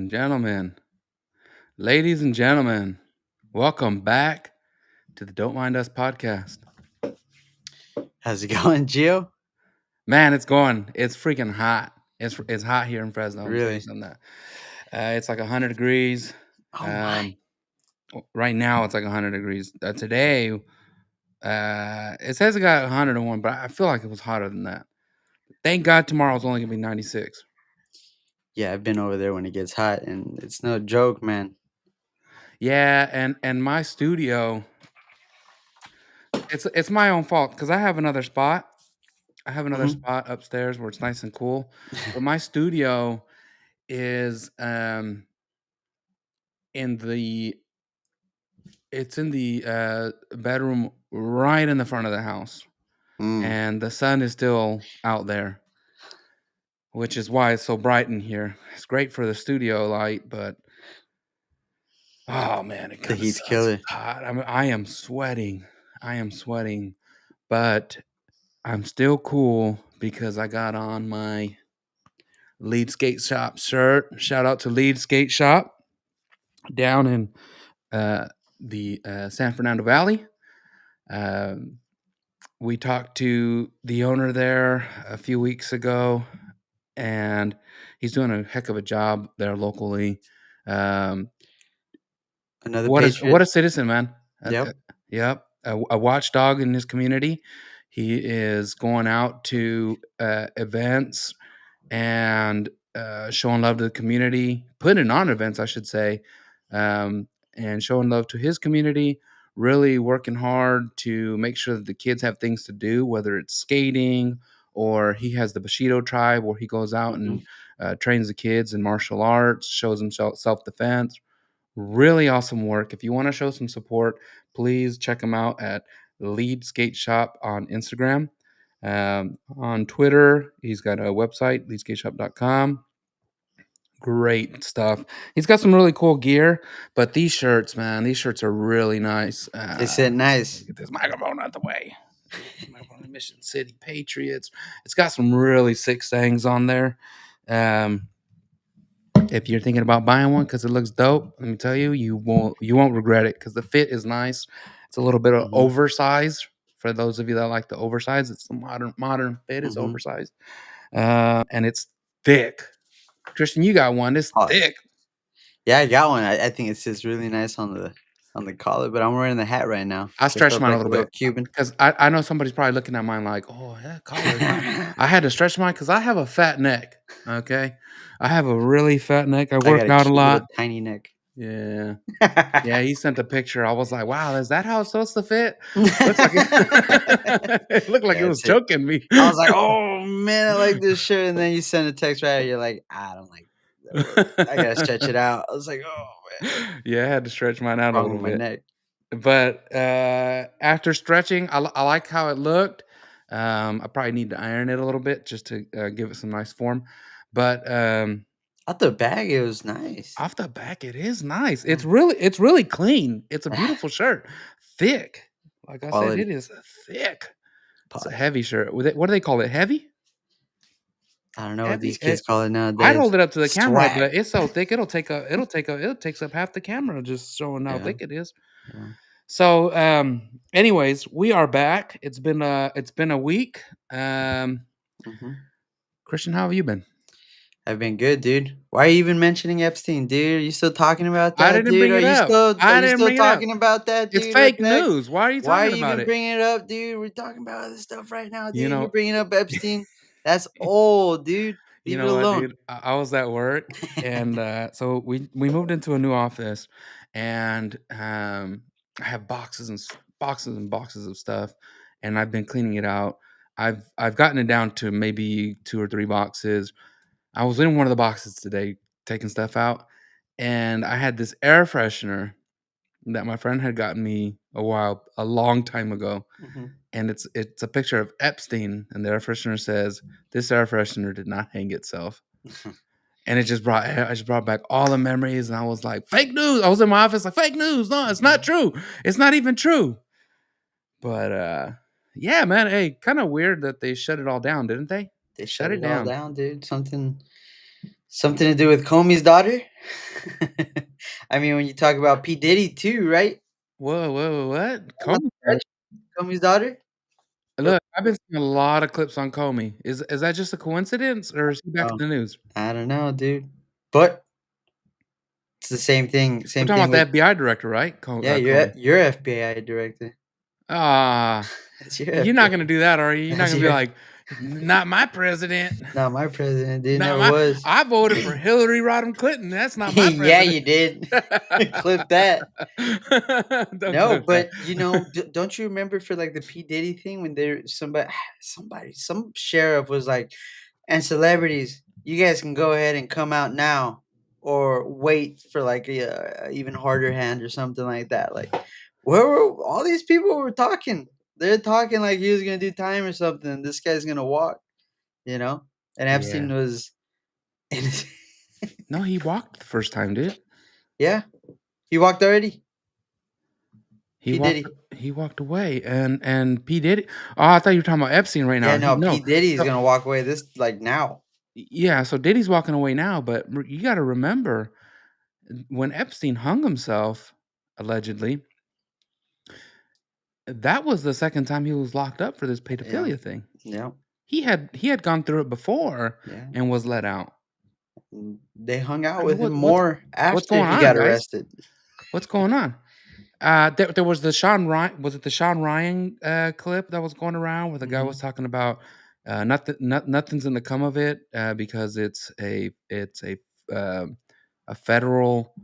Gentlemen, ladies and gentlemen, welcome back to the Don't Mind Us podcast. How's it going, Gio? Man, it's going. It's freaking hot. It's hot here in Fresno. I'm telling you Really? something. It's like 100 degrees. Oh my. Um, right now it's like 100 degrees. Today, it says it got 101, but I feel like it was hotter than that. Thank God tomorrow's only gonna be 96. Yeah, I've been over there when it gets hot, and it's no joke, man. Yeah, and my studio, it's my own fault because I have another spot. I have another Hmm. spot upstairs where it's nice and cool, but my studio is in the it's in the bedroom right in the front of the house, Mm. and the sun is still out there, which is why it's so bright in here. It's great for the studio light, but oh man, it The kind of heat's sucks. killer. It's hot. I am sweating. I am sweating, but I'm still cool because I got on my Lead Skate Shop shirt. Shout out to Lead Skate Shop down in uh, the San Fernando Valley. Um, we talked to the owner there a few weeks ago, and he's doing a heck of a job there locally. Um, Another what a Patriot. citizen, man! Yep. Yep, a watchdog in his community. He is going out to events and showing love to the community, putting on events, I should say, and showing love to his community. Really working hard to make sure that the kids have things to do, whether it's skating or he has the Bushido tribe where he goes out Hmm. and trains the kids in martial arts, shows them self defense. Really awesome work. If you want to show some support, please check him out at Lead Skate Shop on Instagram. On Twitter, he's got a website, leadskateshop.com. Great stuff. He's got some really cool gear, but these shirts, man, these shirts are really nice. They said nice. Get this microphone out the way. Microphone Mission City Patriots. It's got some really sick sayings on there. Um, if you're thinking about buying one because it looks dope, let me tell you, you won't regret it because the fit is nice. It's a little bit of Hmm. oversized for those of you that like the oversized. It's the modern fit is Hmm. oversized, and it's thick. Christian, you got one. It's Oh, thick. yeah, I got one. I think it sits really nice on the collar, but I'm wearing the hat right now, I so it stretched feels mine a like a little little bit Cuban. because I know somebody's probably looking at mine like, oh, yeah, collar. I had to stretch mine because I have a fat neck. Okay, I have a really fat neck. I I work got a out a cute little lot. tiny neck. Yeah. Yeah, he sent a picture. I was like, "Wow, is that how it's supposed to fit?" Looked like it, it looked like it Yeah, was it's it. choking me. I was like, "Oh man, I like this shirt," and then you send a text right, you're like, "I don't like that look. I gotta stretch it out." I was like, "Oh man, Yeah, I had to stretch mine out a wrong little with my bit. neck." But after stretching, I like how it looked. I probably need to iron it a little bit just to give it some nice form. But Out the bag, it was nice. off the back, it is nice. Yeah. It's really clean. It's a beautiful shirt, thick. Like I said, it Quality. is thick. It's a Pause. heavy shirt. What do they call it? Heavy? I don't know what Heavy? these kids call it I'd nowadays. hold it up to the camera, Swag. but it's so thick it takes up half the camera just showing how Yeah. thick it is. Yeah. So, anyways, we are back. It's been a week. Hmm. Christian, how have you been? I've been good, dude. Why are you even mentioning Epstein, dude? Are you still talking about I that, didn't dude? bring Are it you up. still are I you didn't still bring it up. talking about that, It's dude? What fake the heck? news. Why are you Why are talking you about even it? bringing it up, dude? We're talking about this stuff right now, You dude. You're know, bringing up Epstein. That's old, dude. you Leave it know what, alone. dude? I was at work, and so we moved into a new office, and I have boxes and boxes of stuff, and I've been cleaning it out. I've gotten it down to maybe 2 or 3 boxes. I was in one of the boxes today taking stuff out, and I had this air freshener that my friend had gotten me a long time ago, Mhm. and it's a picture of Epstein, and the air freshener says, "This air freshener did not hang itself." And I just brought back all the memories, and I was like, "Fake news!" I was in my office like, "Fake news! No, it's not Mhm. true. It's not even true." But yeah, man. Hey, kind of weird that they shut it all down, didn't they? They Shut shut it it all down. down, dude. Something to do with Comey's daughter? I mean, when you talk about P. Diddy too, right? Whoa, what? On Comey? the Comey's daughter? Look, I've been seeing a lot of clips on Comey. Is that just a coincidence, or is he back Oh, in the news? I don't know, dude. But it's the We're same talking thing about the with FBI director, right? yeah, Comey. you're FBI director. Ah, That's your you're not FBI. gonna do that, are you? You're not That's gonna be your like, "Not my president. not my president, dude, Not never my was. I voted for Hillary Rodham Clinton. That's not my Yeah, president." you did. Clip that. Don't No, clip that. but, don't you remember for, like, the P. Diddy thing when there some sheriff was like, "And celebrities, you guys can go ahead and come out now or wait for, like, a even harder hand," or something like that, like, where were all these people were talking. They're talking like he was gonna do time or something, this guy's gonna walk, you know? And Yeah. Epstein was innocent. No, he walked the first time, dude. Yeah, he walked already. He P. walked Diddy. he walked away, and P. Diddy I thought you were talking about Epstein right Yeah, now. no, P. No. Diddy is So gonna walk away this like now. yeah, so Diddy's walking away now, but you gotta remember, when Epstein hung himself, allegedly, that was the second time he was locked up for this Yeah, pedophilia thing. yeah, He had gone through it before yeah. and was let out. They hung out I mean, with him what more what's after going he on, got guys? arrested. What's going on? There was the Sean Ryan was it the Sean Ryan, clip that was going around where the guy was Mhm. talking about, nothing's gonna come of it, because um, a federal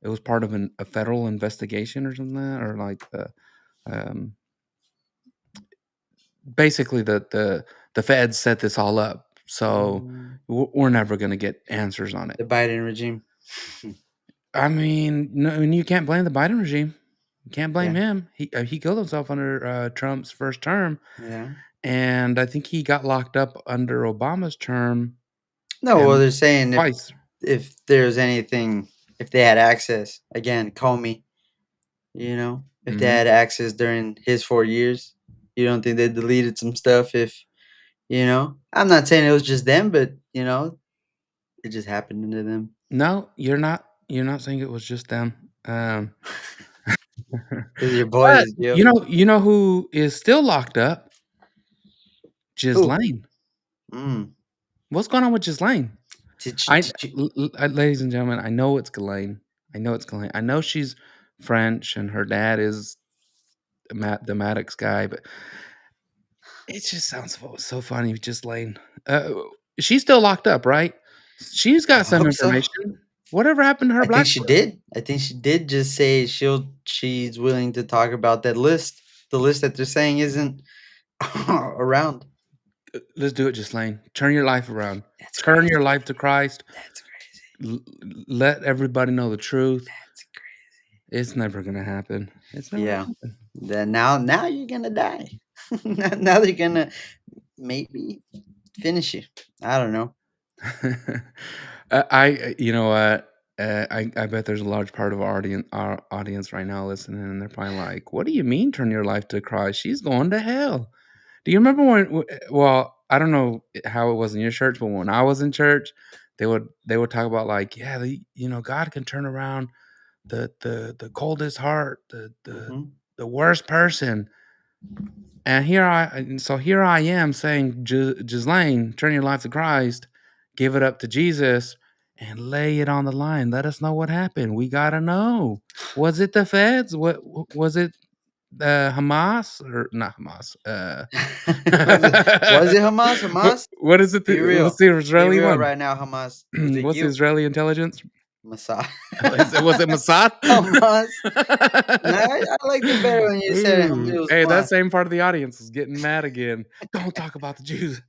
it was part of a federal investigation or something like that, or like, um, basically the feds set this all up, so Mm, we're never gonna get answers on it. the Biden regime. I mean, no, and you can't blame the Biden regime. You can't blame Yeah, him. He killed himself under, Trump's first term, yeah. and I think he got locked up under Obama's term, No, well, and they're saying twice. if there's anything, if they had access, again, Comey, if they Mhm. had access during his 4 years, you don't think they deleted some stuff I'm not saying it was just them, but it just happened to them. No, you're not saying it was just them. Those are your But boys, yo. you know who is still locked up? Who? Ghislaine. Mm. What's going on with Ghislaine? Did you, I did you ladies and gentlemen, I know it's Ghislaine. I know it's Ghislaine. I know she's French and her dad is the Maddox guy, but it just sounds so funny, Ghislaine. Uh, she's still locked up, right? She's I got some hope so. information. Whatever happened to her I think she Blackberry? did. I think she did just say she's willing to talk about that list. The list that they're saying isn't around. Let's do it, Ghislaine. Turn your life around. That's Turn crazy. your life to Christ. That's crazy. L Let everybody know the truth. That's crazy. It's never gonna happen. It's never Yeah. gonna happen. Then now you're gonna die. Now they're gonna maybe finish you. I don't know. You know what? I bet there's a large part of our audience right now listening, and they're probably like, "What do you mean, turn your life to Christ? She's going to hell." Do you remember when? Well, I don't know how it was in your church, but when I was in church, they would talk about like, yeah, God can turn around the coldest heart, Mhm. the worst person. And so here I am saying, Ghislaine, turn your life to Christ, give it up to Jesus, and lay it on the line. Let us know what happened. We gotta know. Was it the feds? Was it Hamas or not Hamas? Was it Hamas? what Hamas? what is it? Be What's real. the Be Israeli real one? right now, Hamas. Was it What's the you? Israeli intelligence? Mossad. Was it Mossad? Hamas. No, I liked it better when you said it Ooh, was hey, that Hamas. same part of the audience is getting mad again. Don't talk about the Jews.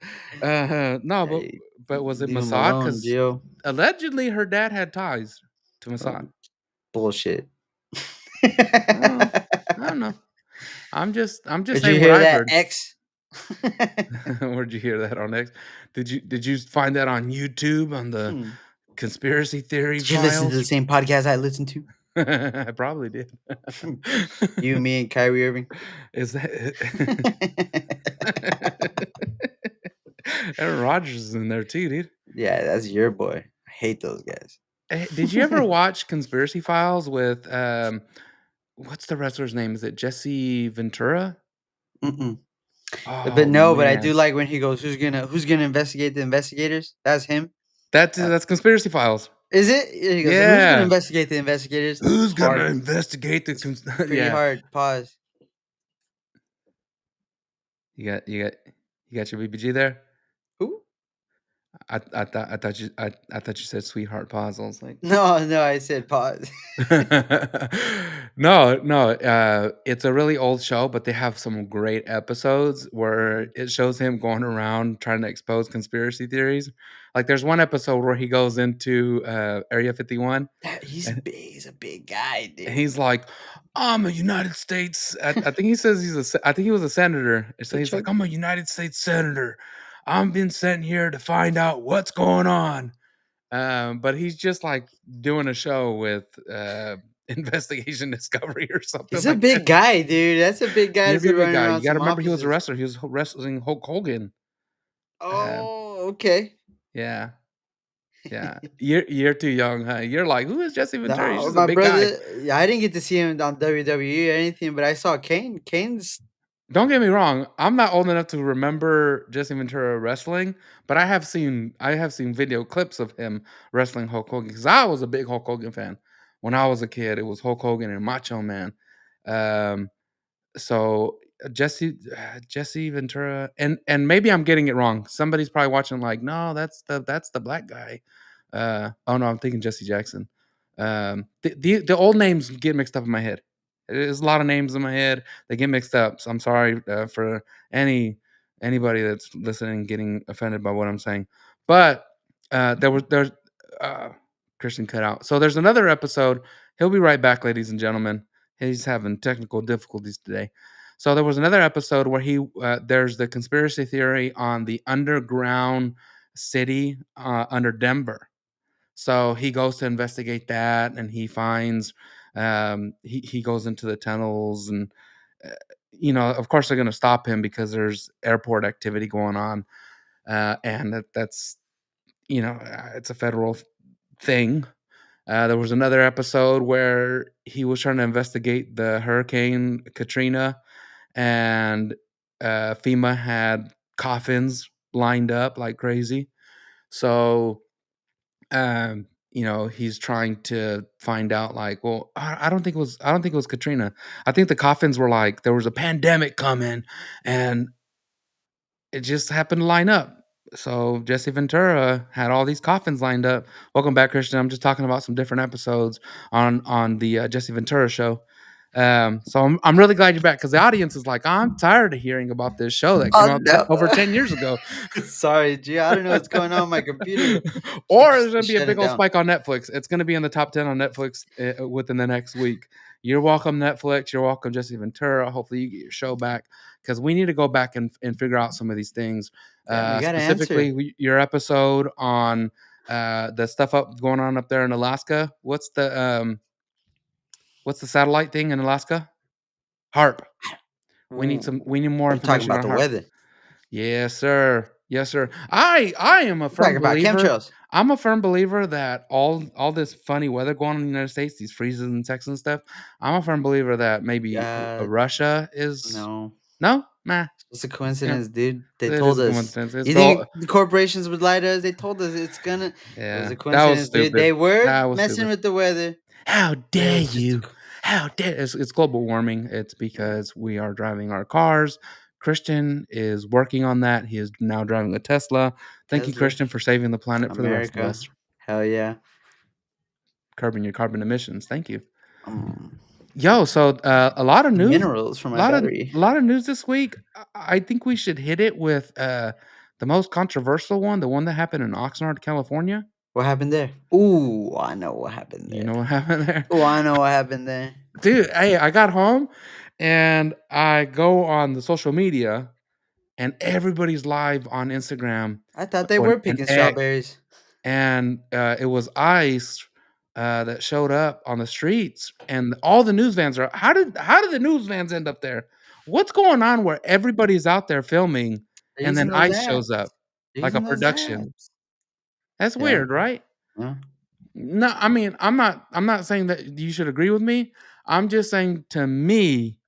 No, but Hey, was it leave him Mossad? alone, Because Gio. allegedly her dad had ties to Mossad. Um, bullshit. I don't know. I don't know. I'm just Did you saying what hear I've that, heard. X? Where'd you hear that on X? Did you find that on YouTube on the Hmm. conspiracy theory Did you listen to files? the same podcast I listened to? I probably did. You, me, and Kyrie Irving. Is that Aaron Rodgers is in there too, dude. Yeah, that's your boy. I hate those guys. Did you ever watch Conspiracy Files with what's the wrestler's name? Is it Jesse Ventura? Mm-mm. But Oh no, but I do man, like when he goes, "Who's gonna investigate the investigators?" That's him. Uh, that's Conspiracy Files. is it? Yeah, he goes, "Who's gonna Yeah, investigate the investigators?" who's gonna Hard. investigate the? It's pretty Yeah, hard. Pause. you got you got your BBG there. Who? I thought you said sweetheart pause. I was like, No, no, I said pause. no, no, it's a really old show, but they have some great episodes where it shows him going around trying to expose conspiracy theories. Like, there's one episode where he goes into Area 51, He's and big. He's a big guy, dude. he's like, "I'm a United States." I think he says I think he was a senator. So Hey, he's like, Chuck. "I'm a United States senator. I'm being sent here to find out what's going on." But he's just like doing a show with Investigation Discovery or something He's a like that. big guy, dude. That's a big guy to He's be a big running guy. around You got to some remember he was a offices. wrestler. He was wrestling Hulk Hogan. Uh, Oh, okay. yeah, yeah. You're too young, huh? You're like, who is Jesse Ventura? He's No, just a my big guy. brother. Yeah, I didn't get to see him on WWE or anything, but I saw Kane. Kane's Don't get me wrong. I'm not old enough to remember Jesse Ventura wrestling, but I have seen video clips of him wrestling Hulk Hogan because I was a big Hulk Hogan fan when I was a kid. It was Hulk Hogan and Macho Man. Um, So, Jesse Ventura, and maybe I'm getting it wrong. Somebody's probably watching like, "No, that's the black guy." Oh, no, I'm thinking Jesse Jackson. The old names get mixed up in my head. There's a lot of names in my head, they get mixed up, so I'm sorry, for anybody that's listening getting offended by what I'm saying. But, there's uh, Christian cut out. So there's another episode. He'll be right back, ladies and gentlemen. He's having technical difficulties today. So there was another episode where there's the conspiracy theory on the underground city under Denver. So he goes to investigate that, and he finds he goes into the tunnels, and uh, of course they're going to stop him because there's airport activity going on, and that's it's a federal thing. There was another episode where he was trying to investigate the Hurricane Katrina, and FEMA had coffins lined up like crazy. So, he's trying to find out, like, well, I don't think it was Katrina. I think the coffins were like there was a pandemic coming, and it just happened to line up. So Jesse Ventura had all these coffins lined up. Welcome back, Christian. I'm just talking about some different episodes on the Jesse Ventura show. So I'm really glad you're back because the audience is like, I'm tired of hearing about this show that came oh out no. over 10 years ago. Sorry, G. I don't know what's going on with my computer. Or there's gonna be a Shut big it old down. spike on Netflix. It's gonna be in the top 10 on Netflix within the next week. You're welcome, Netflix. You're welcome, Jesse Ventura. Hopefully, you get your show back because we need to go back and figure out some of these things. Damn, we got to answer. Specifically, your episode on the stuff going on up there in Alaska. What's the satellite thing in Alaska? HARP. Ooh, We need more are you talking information about on the HARP. weather? Yes, sir. Yes, sir. I am a We're talking firm about believer. chemtrails. I'm a firm believer that all this funny weather going on in the United States, these freezes in Texas and stuff. I'm a firm believer that maybe Uh, Russia is no. no, nah. It's a Yeah, coincidence, dude. They it is told a us. coincidence. It's You the think the corporations would lie to us? They told us it's gonna. It was yeah. a That was coincidence, dude. stupid. They were That was messing stupid. with the weather, How but it dare was just a. you? How dare it's global warming. It's Yeah, because we are driving our cars. Christian is working on that. He is now driving a Tesla. Thank you, Tesla, Christian, for saving the planet for the rest of America. us. Hell yeah. Curbing your carbon emissions. Thank you. Um, Yo, so a lot of news, minerals for a my lot of battery. a lot of news this week. I think we should hit it with the most controversial one, the one that happened in Oxnard, California. What happened there? Ooh, I know what happened You there. know what happened there? Oh, I know what happened there. Dude, hey, I got home and I go on the social media and everybody's live on Instagram I thought they or were an picking X, strawberries. and it was ICE that showed up on the streets, and all the news vans are. How did the news vans end up there? What's going on where everybody's out there filming, They're and using then those ICE shows apps. up They're like a using those production? apps. That's Yeah. weird, right? Yeah. No, I mean, I'm not saying that you should agree with me. I'm just saying to me,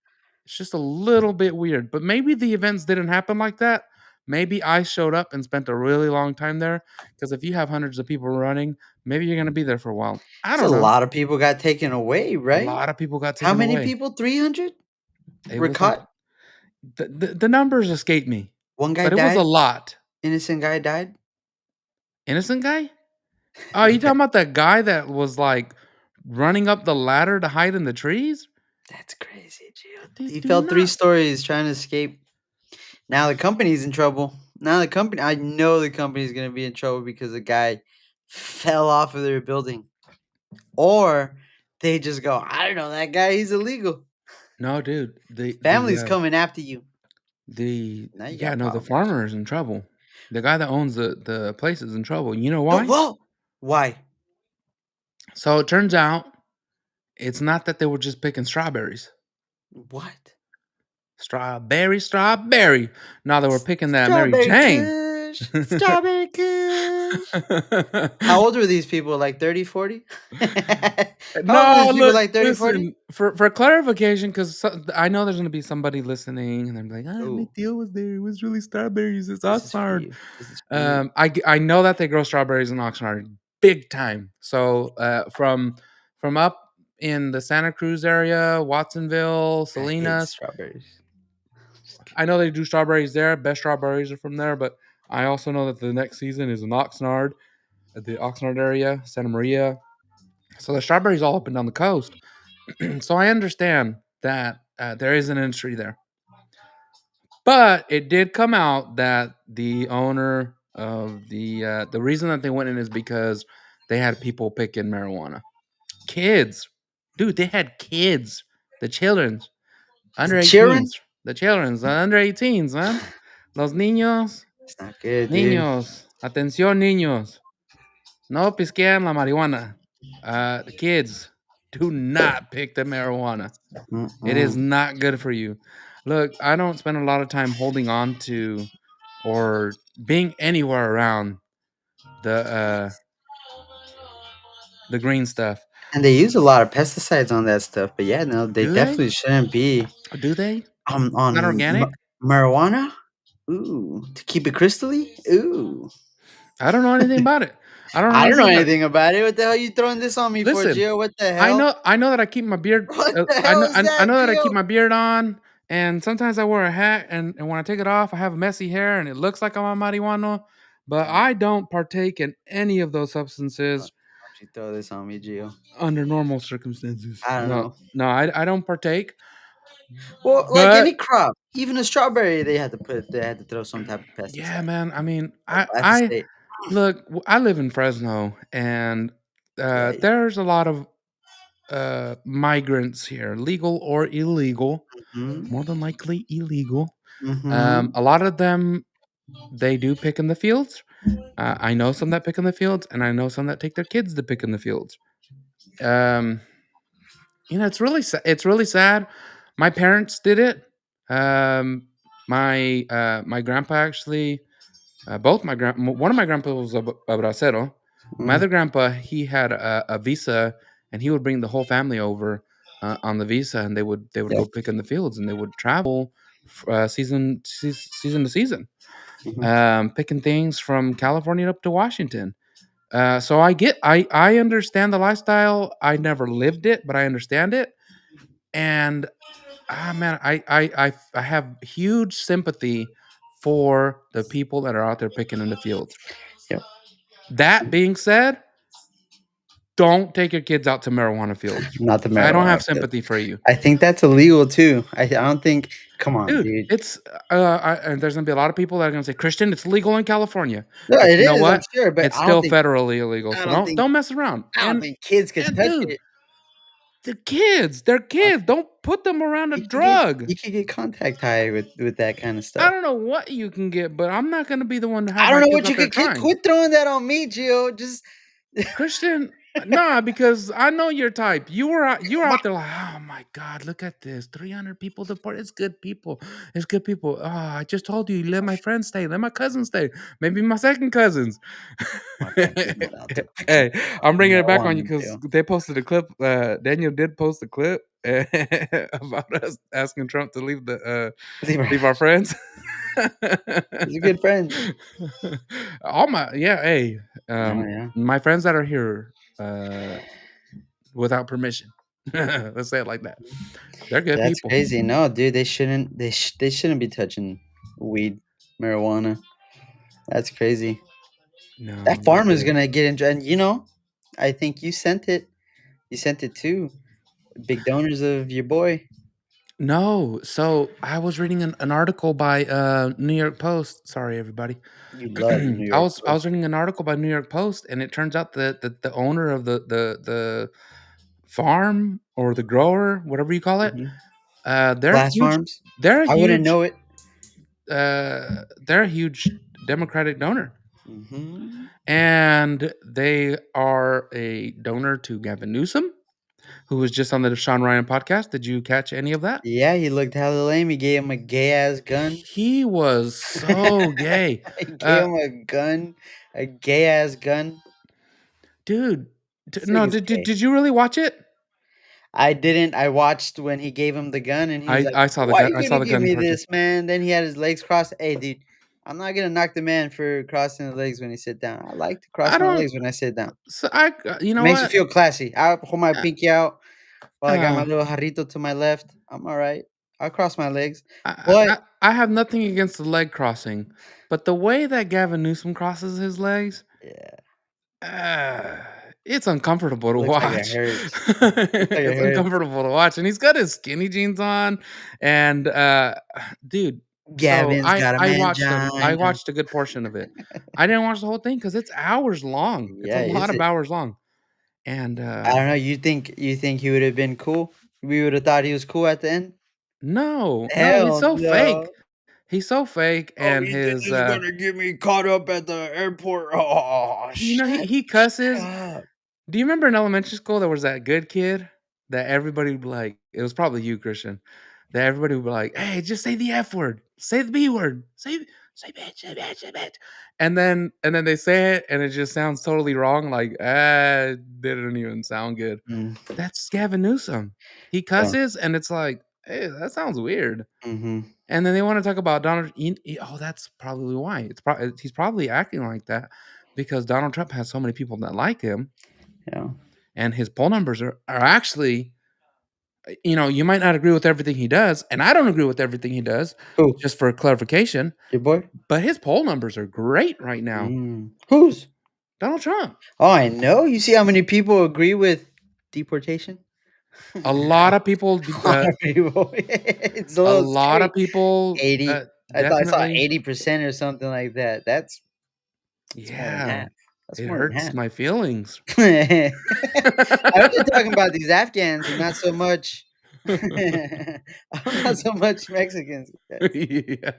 it's just a little bit weird. But maybe the events didn't happen like that. Maybe I showed up and spent a really long time there. Because if you have hundreds of people running, maybe you're gonna be there for a while. I So a don't know. lot of people got taken away, A right? lot of people got How taken many away. people? 300 It were was like caught. the numbers escape me, One guy but it was a died. lot. Innocent guy died. Innocent guy? Oh, you talking about that guy that was like running up the ladder to hide in the trees? That's crazy, Gio. Dude, He do fell 3 not. stories trying to escape. Now the company's in trouble. Now the company I know the company's gonna be in trouble because the guy fell off of their building. Or they just go, "I don't know that guy, he's illegal." No, dude. Family's coming after you. The Now you yeah, got no, the problems. farmer is in trouble. The guy that owns the place is in trouble. You know No, why? whoa! Why? So it turns out it's not that they were just picking strawberries. What? Strawberry, strawberry. No, they were picking that Mary Strawberry Jane. Kush, Strawberry Kush. How old were these people? Like 30, 40? How old were No, these people? look, Like 30, 40? listen, for clarification, because I know there's gonna be somebody listening, and they're like, "Ah, my Oh, deal was there. It was really strawberries. It's this is for Oxnard." you. This is for you. I know that they grow strawberries in Oxnard big time. So from up in the Santa Cruz area, Watsonville, I hate Salinas, strawberries. Just I know they do strawberries there. Best strawberries are from there, but I also know that the next season is in Oxnard, at the Oxnard area, Santa Maria. So the strawberries all up and down the coast. So I understand that there is an industry there, but it did come out that the owner of the reason that they went in is because they had people picking marijuana. Kids, dude, they had kids, the children's under cheering? 18s, the children's the under 18s, man. Los niños, It's not good, dude. niños, atención, niños. No pisquean la marihuana. The kids, do not pick the marijuana. It is Mm-mm. not good for you. Look, I don't spend a lot of time holding on to or being anywhere around the green stuff. And they use a lot of pesticides on that stuff, but yeah, no, they Do they? definitely shouldn't be. Do they? Not On organic? marijuana? Ooh, to keep it crystally? Ooh. I don't know anything about it. I don't know I don't know anything about it. anything about it. What the hell you throwing this on me for, Listen, Gio? What the I hell? know I know that I keep my beard What the I hell know is I that, know that I keep Gio? my beard on, and sometimes I wear a hat, and when I take it off, I have messy hair, and it looks like I'm on marijuana, but Don't I don't partake in any of those substances you throw this on me, Gio. under normal circumstances. I don't No, know. no, I don't partake, Well, like any but crop, even a strawberry, they had to throw some type of yeah, pesticide man, I mean, or I glyphosate. look, I live in Fresno, and, Yeah. there's a lot of, migrants here, legal or illegal, Mhm. more than likely illegal. Mhm. A lot of them, they do pick in the fields. I know some that pick in the fields, and I know some that take their kids to pick in the fields. Um, it's really sad. My parents did it. My grandpa actually, both my grand, one of my grandpas was a bracero. My Mm. other grandpa, he had a visa, and he would bring the whole family over on the visa, and they would go Yep. pick in the fields, and they would travel season to season, Mhm. picking things from California up to Washington. So I understand the lifestyle. I never lived it, but I understand it. And man, I have huge sympathy for the people that are out there picking in the fields. Yep. That being said, don't take your kids out to marijuana fields. Not the I don't marijuana have field. sympathy for you, I think that's illegal too. I don't think. Come on, dude. dude. It's and there's gonna be a lot of people that are gonna say, Christian, it's legal in California, No, but it you know is. I'm what? sure, but It's still federally illegal. I So don't don't mess around. I don't think kids could And touch dude, it. they're I kids. Don't put them around a drug. You could get contact high with that kind of I stuff. don't know what you can get, but I'm not gonna be the one to have I don't my know kids what you out there could get. trying. Quit throwing that on me, Gio. Just Christian, Nah, because I know your type. You were out there like, oh my god, look at this, 300 people deported. It's good people. It's good people. Oh, I just told you, let my friends stay, let my cousins stay, maybe my second cousins. My country's not out to Hey, I'm do bringing it no back on harm you and because do. they posted a clip. Daniel did post a clip about us asking Trump to Leave her. leave our friends. He's a good friend. All my yeah, hey, Oh yeah. my friends that are here without permission. Let's say it like that. They're good That's people. crazy. No, dude, they shouldn't. They shouldn't be touching weed, marijuana. That's crazy. That No, they're farmer's good. gonna get into, and I think you sent it. You sent it too. Big donors of your boy. No, so I was reading an article by New York Post. Sorry, everybody. You love the New I York was Post. reading an article by New York Post, and it turns out that the owner of the farm or the grower, whatever you call it, Mhm. they're Glass huge. farms. They're a I wouldn't huge. know it. They're a huge Democratic donor, Hmm. and they are a donor to Gavin Newsom, who was just on the Sean Ryan podcast. Did you catch any of that? Yeah, he looked hella lame. He gave him a gay ass gun. He was so gay. He gave Uh, him a gun, a gay ass gun. dude, This no, nigga's gay. did you really watch it? I didn't. I watched when he gave him the gun, and he was like, "Why you I saw gonna the give gun me portion. this, man?" Then he had his legs crossed. Hey, dude, I'm not gonna knock the man for crossing the legs when he sit down. I like to cross I my don't legs when I sit down. so you It know makes you what? feel classy. I hold my Uh, pinky out while I got my uh, little jarrito to my left. I'm all right. I'll cross my legs, I but I have nothing against the leg crossing, but the way that Gavin Newsom crosses his legs, yeah, uh, it's uncomfortable to looks like it watch. hurts. Looks like it It's hurts. uncomfortable to watch, and he's got his skinny jeans on, and, dude, so Gavin's got a I mangina. watched a good portion of it. I didn't watch the whole thing because it's hours long. It's a Yeah, lot is of it? hours long, and, I don't know. You think he would have been cool? We would have thought he was cool at the end. no, he's Hell so fake. no. He's so fake, Oh, and Ethan his, is gonna get me caught up at the airport. Oh, you know, shut he cusses. up. Do you remember in elementary school there was that good kid that everybody would be like, it was probably you, Christian, that everybody would be like, "Hey, just say the F word, say the B word, say bitch, say bitch," and then they say it and it just sounds totally wrong, like, it didn't even sound good. Mm, That's Gavin Newsom. He yeah. cusses and it's like, "Hey, that sounds weird." Mhm. And then they wanna talk about oh, that's probably why. He's probably acting like that because Donald Trump has so many people that like him, Yeah. and his poll numbers are actually, you know, you might not agree with everything he does, and I don't agree with everything he does, Who? just for clarification, Your boy? but his poll numbers are great right now. Mm. Whose? Donald Trump. Oh, I know. You see how many people agree with deportation? A lot of people d A lot of people. It's a a little lot of scary. people, 80. I thought I saw definitely 80% or something like that. That's more than yeah, half. That's it more than hurts half. my feelings. I hope they're talking about these Afghans and not so much I hope not so much Mexicans. Yeah. Our People.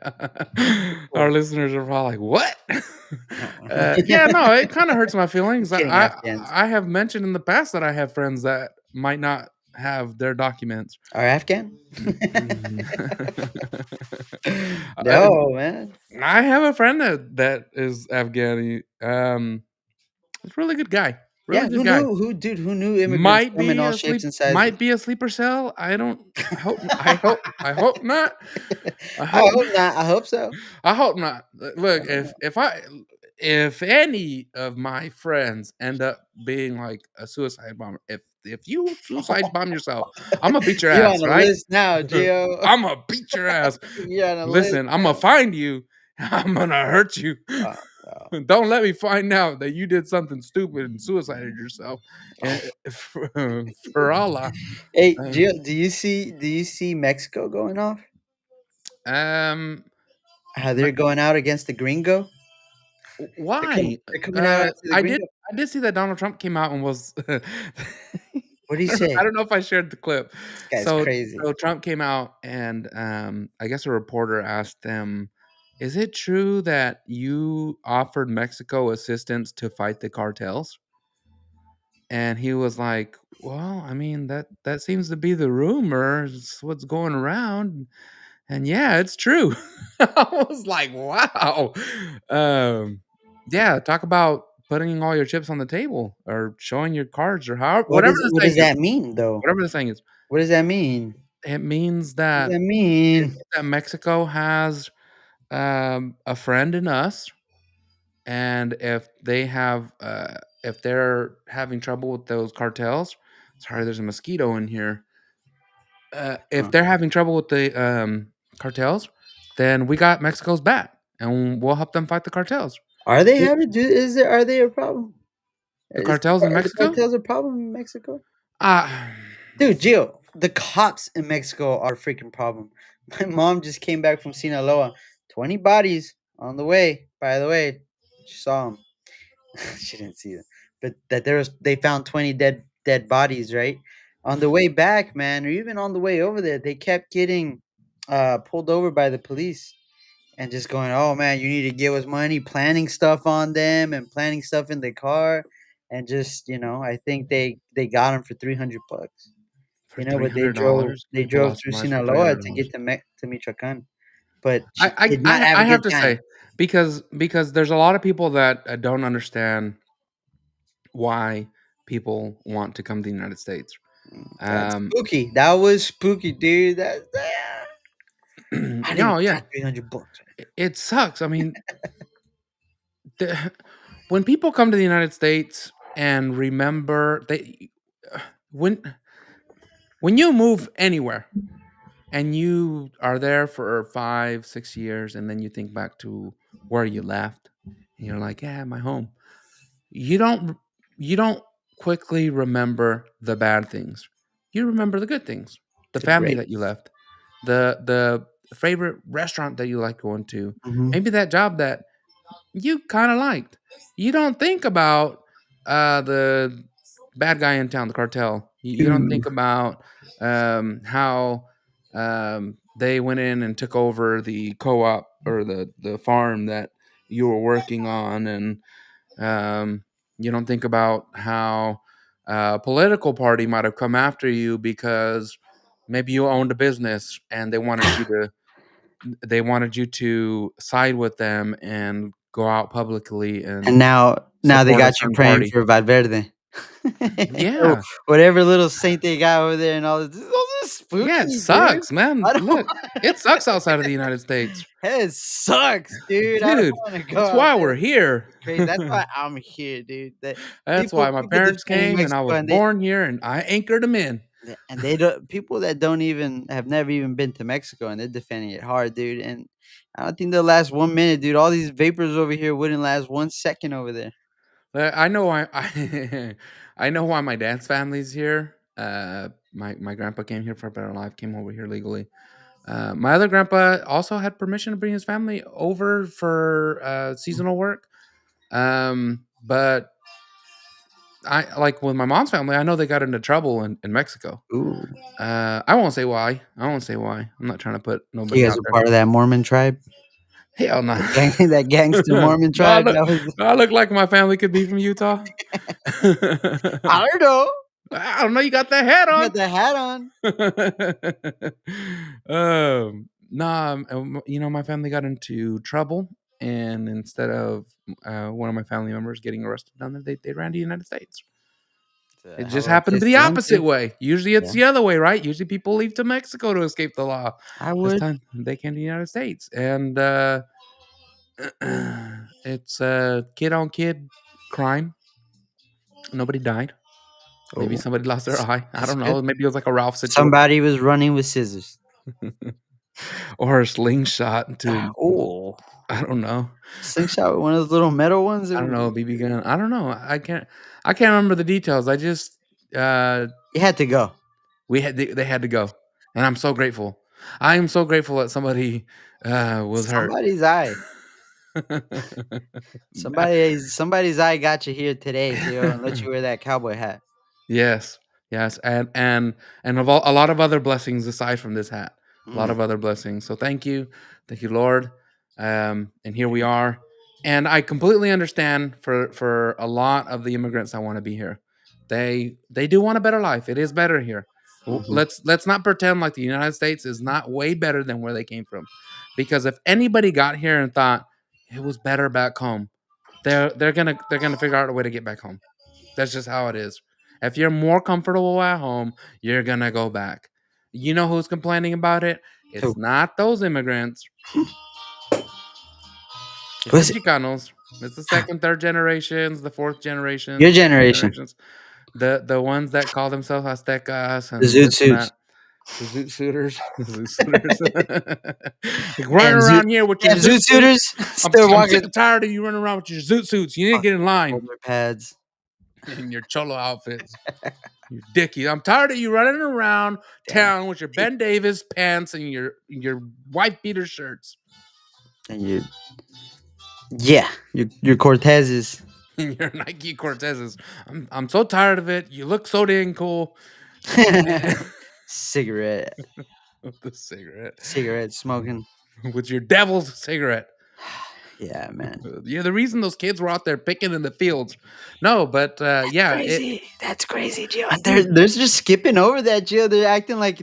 listeners are probably like, "What?" Uh-uh. Yeah, no, it kinda hurts my feelings. Just kidding, Afghans. I have mentioned in the past that I have friends that might not have their documents. Are Afghan? Mm. I No, man. I have a friend that is Afghani. He's a really Yeah, good guy. who knew immigrants come in all shapes and sizes? Might be a sleeper cell. I don't I hope not. I I hope hope not. I hope so. I hope not. I Look, hope not. if any of my friends end up being like a suicide bomber, if you suicide bomb yourself, Imma beat your You're ass, on the right? list now, Gio. Imma beat your ass. You're on the list Listen, Imma now. find you. I'm gonna hurt you. Oh, no. Don't let me find out that you did something stupid and suicided yourself. And for Allah. Hey, Uh, Gio, do you see Mexico going off? um, How they're going out against the gringo? why? They're coming out after the gringo. I did see that Donald Trump came out and was What do you I say? don't know if I shared the clip. This guy's crazy. So Trump came out and, I guess a reporter asked them, "Is it true that you offered Mexico assistance to fight the cartels?" And he was like, "Well, I mean, that seems to be the rumor. It's what's going around." And yeah, it's true. I was like, "Wow." Um, yeah, talk about putting all your chips on the table or showing your cards or however whatever the What saying does is. that mean though? Whatever the saying is. What does that mean? It means What does that that mean? Mexico has a friend in us, and if they're having trouble with those cartels, sorry, there's a mosquito in here. If Huh. they're having trouble with the cartels, then we got Mexico's back, and we'll help them fight the cartels. Are they It- having do is there are they a problem? the cartels in Are the Mexico? cartels a problem in Mexico? Ah, Dude, Gio, the cops in Mexico are a freaking problem. My mom just came back from Sinaloa. 20 bodies on the way. By the way, she saw them. She didn't see them. But that they found 20 dead bodies, right? On the way back, man, or even on the way over there, they kept getting pulled over by the police and just going, "Oh man, you need to give us money," planning stuff on them and planning stuff in the car, and just I think they got him for 300 bucks. for But $300, they people drove lost through their lives for Sinaloa to $300. get to Michoacan, but I she I did not I have I a have good to time. say, because there's a lot of people that don't understand why people want to come to the United States. That's Um, spooky. That was spooky, dude. I didn't even no, yeah, got 300 bucks. it sucks. I mean, the, when people come to the United States and remember they when when you move anywhere and you are there for 5, 6 years, and then you think back to where you left, and you're like, "Yeah, my home." You don't you don't quickly remember the bad things. You remember the good things. The The family great. that you left, the favorite restaurant that you like going to, Mhm. maybe that job that you kind of liked. You don't think about the bad guy in town, the cartel. You don't Ooh. think about how they went in and took over the co-op or the farm that you were working on, and um, you don't think about how a political party might have come after you because maybe you owned a business and they wanted you to side with them and go out publicly And and now they support a got you certain praying party. for Valverde. Or Yeah. whatever little saint they got over there and all this. Those are Yeah, it spooky, dude. sucks, man. I don't Look, it want sucks outside of the United States. It sucks, dude. I don't Dude, wanna go that's out why there. we're here. Crazy. That's why I'm here, dude. That That's why my people parents defending came and I Mexico was and they born here and I anchored them in. and they don't people that don't even have never even been to Mexico and they're defending it hard, dude. And I don't think they'll last 1 minute, dude. All these vapors over here wouldn't last 1 second over there. I know why I know why my dad's family's here. My grandpa came here for a better life, came over here legally. My other grandpa also had permission to bring his family over for seasonal work. But I like with my mom's family, I know they got into trouble in Mexico. Ooh. I won't say why. I won't say why. I'm not trying to put You nobody guys out are there. part of that Mormon tribe? Hell no. The gang that gangster Mormon do I tribe look that was do I look like my family could be from Utah? I don't know. I don't know. You got that hat You on. got the hat on. Nah, my family got into trouble, and instead of one of my family members getting arrested down there, they ran to the United States. It's It a hell just of a happened to place be the to run opposite to. way. Usually, it's Yeah. the other way, right? Usually, people leave to Mexico to escape the law. I This would. time, they came to the United States, and it's a kid on kid crime. Nobody died. Maybe Oh, somebody lost their eye. I that's don't good. know. Maybe it was like a Ralph situation Somebody was running with scissors. or a slingshot to. Oh, I don't know. slingshot with one of those little metal ones. I don't Ooh. know, BB gun. I don't know. I can't remember the details. I just uh You had to go. they had to go. And I'm so grateful. I am so grateful that somebody was hurt. Somebody's eye. Somebody's eye got you here today, Theo, and let you wear that cowboy hat. Yes. Yes. And of a lot of other blessings aside from this hat. A lot Mm. of other blessings. So thank you. Thank you, Lord. And here we are. And I completely understand for a lot of the immigrants that want to be here. They do want a better life. It is better here. Mhm. Let's not pretend like the United States is not way better than where they came from, because if anybody got here and thought it was better back home, they're gonna figure out a way to get back home. That's just how it is. If you're more comfortable at home, you're gonna go back. You know who's complaining about it? Who? It's not those immigrants. It's the What's it? Chicanos. It's the second, third generations, the fourth Your generations, fifth generation. generations. The ones that call themselves Aztecas The and zoot this and that. suits. The zoot suiters. The zoot suiters. Like running And around here with your and zoot zoot suit. suiters I'm, still I'm sick walking and tired of you running around with your zoot suits. You need to get in line shoulder pads. in your cholo outfits. You dickie. I'm tired of you running around Damn. town with your Ben Davis pants and your white beater shirts And your Cortezes. and your Nike Cortezes. I'm so tired of it. You look so dang cool. Cigarette. With the cigarette. Cigarette smoking. With your devil's cigarette. Yeah, man. Yeah, the reason those kids were out there picking in the fields. No, but yeah, That's crazy, Gio. And they're just skipping over that, Gio. They're acting like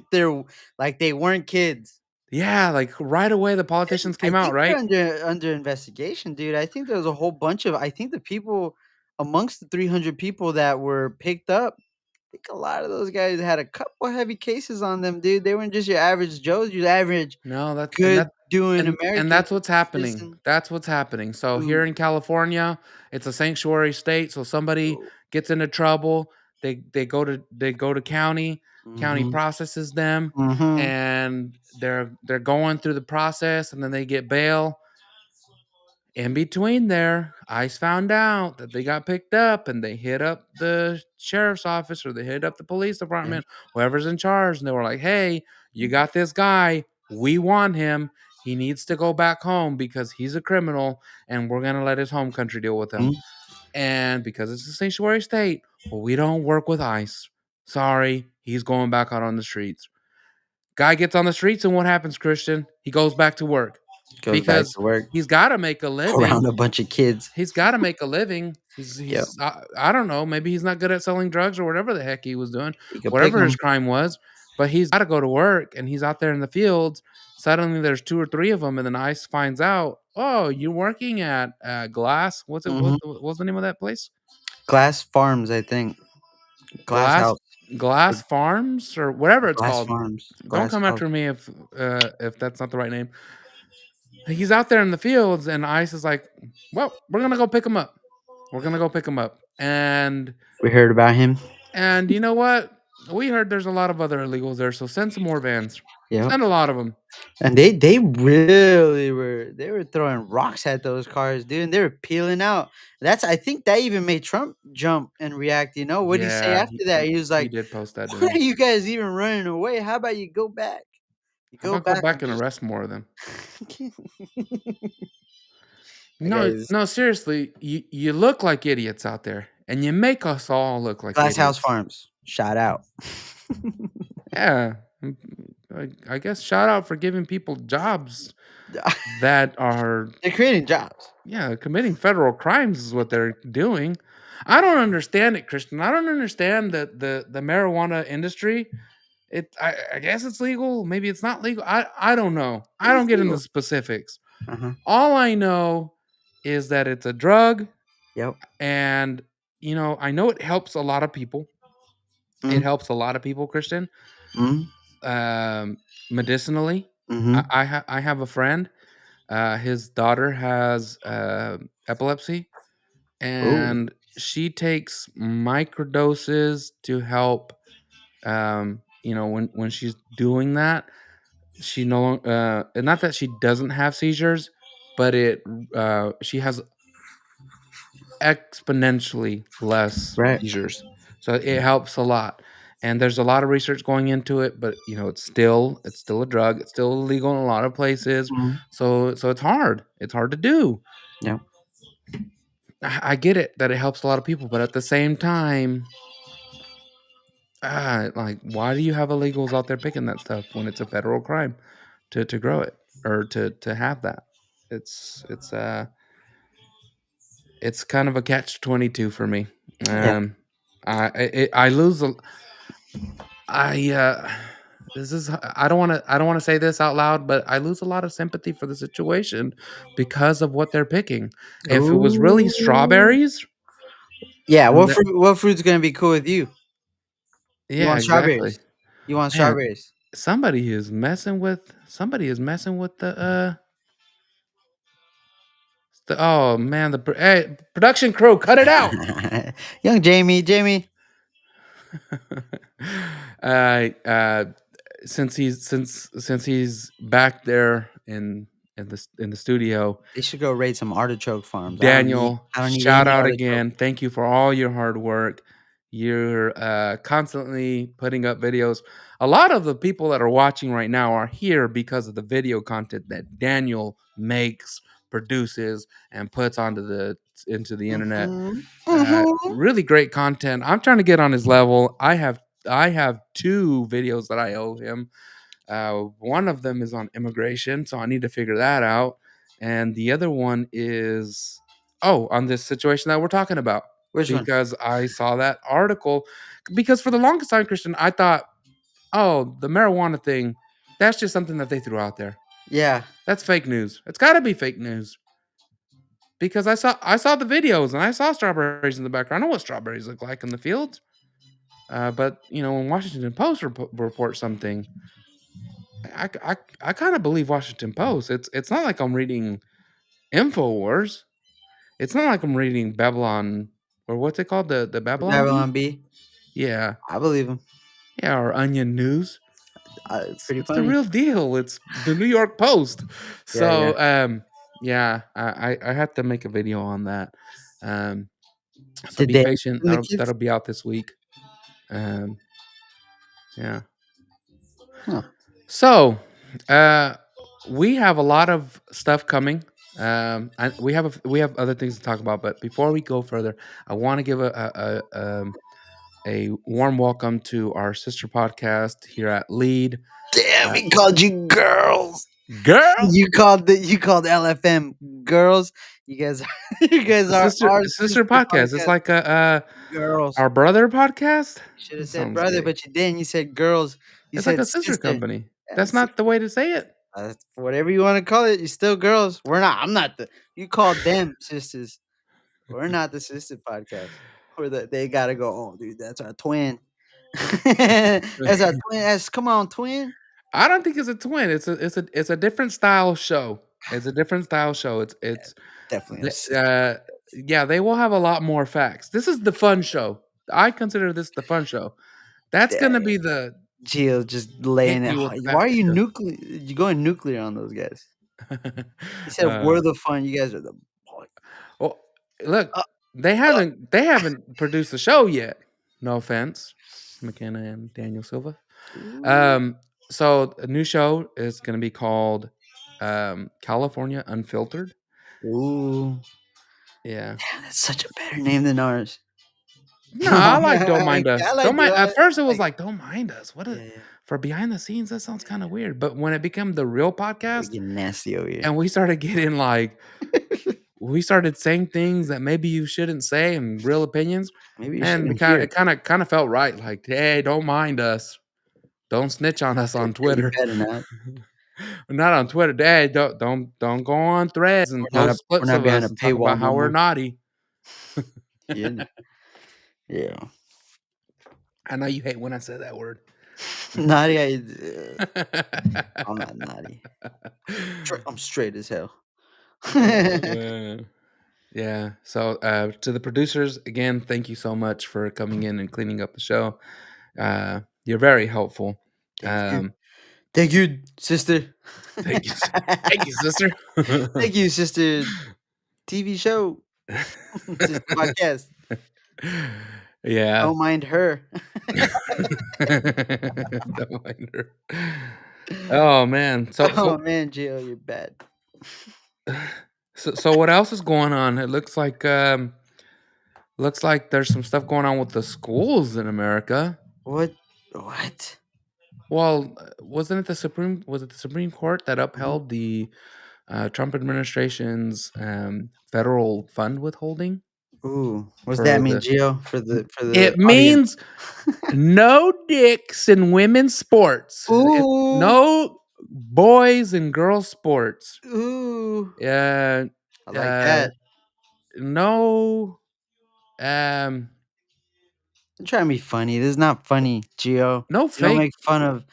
they weren't kids. yeah, like right away the politicians I came out, think they're right? under investigation, dude. I think there was a whole bunch of. I think the people amongst the 300 people that were picked up. I think a lot of those guys had a couple heavy cases on them, dude. They weren't just your average Joes, your average No, good doing and American that's what's happening. citizen That's what's happening. So here who. in California, it's a sanctuary state. So somebody gets into trouble, they go to county, county Mhm, processes them, mhm. and they're going through the process, and then they get bail. In between there, ICE found out that they got picked up and they hit up the sheriff's office or they hit up the police Yeah. department, whoever's in charge, and they were like, "Hey, you got this guy. We want him. He needs to go back home because he's a criminal and we're going to let his home country deal with him." Mhm. And because it's a sanctuary state, well, we don't work with ICE. Sorry, he's going back out on the streets. Guy gets on the streets, and what happens, Christian? He goes back to work Goes back because to work he's got to make a living. around a bunch of kids. He's gotta make a living. He's Yep. he's I don't know, maybe he's not good at selling drugs or whatever the heck he was doing, You could pick whatever his them. crime was, but he's gotta go to work, and he's out there in the fields. Suddenly, there's 2 or 3 of them, and then ICE finds out, "Oh, you're working at, Glass" what's it Mhm. what's the name of that place? Glass Farms, I think. Glass Glass House. Or Glass Farms or whatever it's Glass called. Farms. Don't Glass come House. after me if that's not the right name. He's out there in the fields, and ICE is like, "Well, we're gonna go pick him up. We're gonna go pick him up." We heard about him. And you know what? We heard there's a lot of other illegals there, so send some more vans. Yep. Send a lot of them. And they really were throwing rocks at those cars, dude, and they were peeling out. That's I think that even made Trump jump and react, you know? What'd he say Yeah, after that? He was he like, did post that, "Why didn't are he? you guys even running away? How about you go back? You How go about go back back and and just." arrest more of them? That No, guy's no, seriously, you look like idiots out there, and you make us all look like Glass House idiots. Farms. Shout out. Yeah, I guess shout out for giving people jobs that are, They're creating jobs. yeah, committing federal crimes is what they're doing. I don't understand it, Christian. I don't understand the marijuana industry. I guess it's legal. Maybe it's not legal. I don't know. I I think don't it's get into legal. specifics. Uh-huh. All I know is that it's a drug, Yep. and I know it helps a lot of people. It Mm, helps a lot of people, Christian, mm, um, medicinally. mhm. I have a friend. His daughter has epilepsy, Ooh, and she takes microdoses to help. When she's doing that, she no longer not that she doesn't have seizures, but she has exponentially less right. seizures. So it helps a lot. And there's a lot of research going into it, but it's still a drug. It's still illegal in a lot of places. Mhm. So it's hard. It's hard to do. Yep. I get it that it helps a lot of people, but at the same time, like, why do you have illegals out there picking that stuff when it's a federal crime to grow it or to have that? It's it's uh it's kind of a catch 22 for me. Yeah. Um, I lose a I this is I don't want to say this out loud, but I lose a lot of sympathy for the situation because of what they're picking. If it was really Ooh. strawberries, Yeah, then that, what fruit's gonna be cool with you? You yeah, want exactly. strawberries. You want Man, strawberries. somebody is messing with the oh man, hey, production crew, cut it out. Young Jamie. uh, uh, since he's back there in the studio, They should go raid some artichoke farms. Daniel, I don't need shout any out artichoke. again. Thank you for all your hard work. You're constantly putting up videos. A lot of the people that are watching right now are here because of the video content that Daniel makes, produces, and puts into the internet. Mhm. Mhm. Really great content. I'm trying to get on his level. I have two videos that I owe him. One of them is on immigration, so I need to figure that out. And the other one is on this situation that we're talking about Which one? because I saw that article. Because for the longest time, Christian, I thought, oh, the marijuana thing, that's just something that they threw out there. Yeah. That's fake news. It's got to be fake news because I saw the videos and I saw strawberries in the background. I know what strawberries look like in the fields. But when Washington Post reports something, I kind of believe Washington Post. It's not like I'm reading Infowars. It's not like I'm reading Babylon or what's it called, the Babylon Bee. Babylon B. Yeah, I believe him. yeah, or Onion News. It's pretty It's the funny. real deal. It's the New York Post. Yeah. So yeah, I have to make a video on that. Um, so Did be they patient. the kids? That'll be out this week. Um, yeah. Huh. So, uh, we have a lot of stuff coming. And we have other things to talk about, but before we go further, I want to give a warm welcome to our sister podcast here at Lead. Damn, Uh, he called you girls. Girl, You called LFM girls. You guys you it's guys the are our sister sister podcast. It's podcast. like Girls. our brother podcast. You should have That said sounds brother, gay. but you didn't. You said girls. You It's like said a sister sister. company. That's That's not the way to say it. whatever you want to call it. You're still girls. We're not. I'm not the. You called them sisters. We're not the sister podcast. They gotta go. Oh, dude, that's our twin. That's our twin. That's come on, twin. I don't think it's a twin. It's a different style show. It's a different style show. Definitely a The sister. yeah, they will have a lot more facts. This is the fun show. I consider this the fun show. That's Yeah, gonna be the Gio just hit laying it. you with Why are facts you show. nuclear? You going nuclear on those guys? He said Uh, we're the fun. You guys are the boy. well, look, Uh, they haven't produced the show yet. No offense, McKenna and Daniel Silva. ooh, Um, so a new show is gonna be called California Unfiltered. ooh. Yeah. Damn, that's such a better name than ours. No, I like Don't Mind I Us. like Don't mind. At first, it was like like Don't Mind Us. yeah, yeah, For behind the scenes? That sounds kind of yeah. weird. But when it became the real We podcast, getting nasty over here. and we started saying things that maybe you shouldn't say and real opinions, Maybe you and shouldn't hear. it kind of felt right. Like, hey, don't mind us. Don't snitch on us on You Twitter. better not. Not on Twitter. Hey, don't go on threads and post We're clips not of behind a us and talk paywall about no how we're more. naughty. Yeah, yeah. I know you hate when I say that word. Naughty. I'm not naughty. I'm straight as hell. Uh, yeah. So to the producers again, thank you so much for coming in and cleaning up the show. You're very helpful. Thank you. Um, Thank you, sister. thank you, thank you, sister. Thank you, sister. TV show. Sister podcast. Yeah. Don't mind her. Don't mind her. Oh man. Oh man, Gio, you're bad. So what else is going on? It looks like there's some stuff going on with the schools in America. What? What? Well, was it the Supreme Court that Mhm. upheld the Trump administration's federal fund withholding? Ooh, what's that for mean, the. Gio? For It the audience. means no dicks in women's sports. Ooh, No boys and girls sports. ooh, Uh, I like uh, that. no, um, Don't try to be funny. This is not funny, Gio. no You don't fake, make fun of.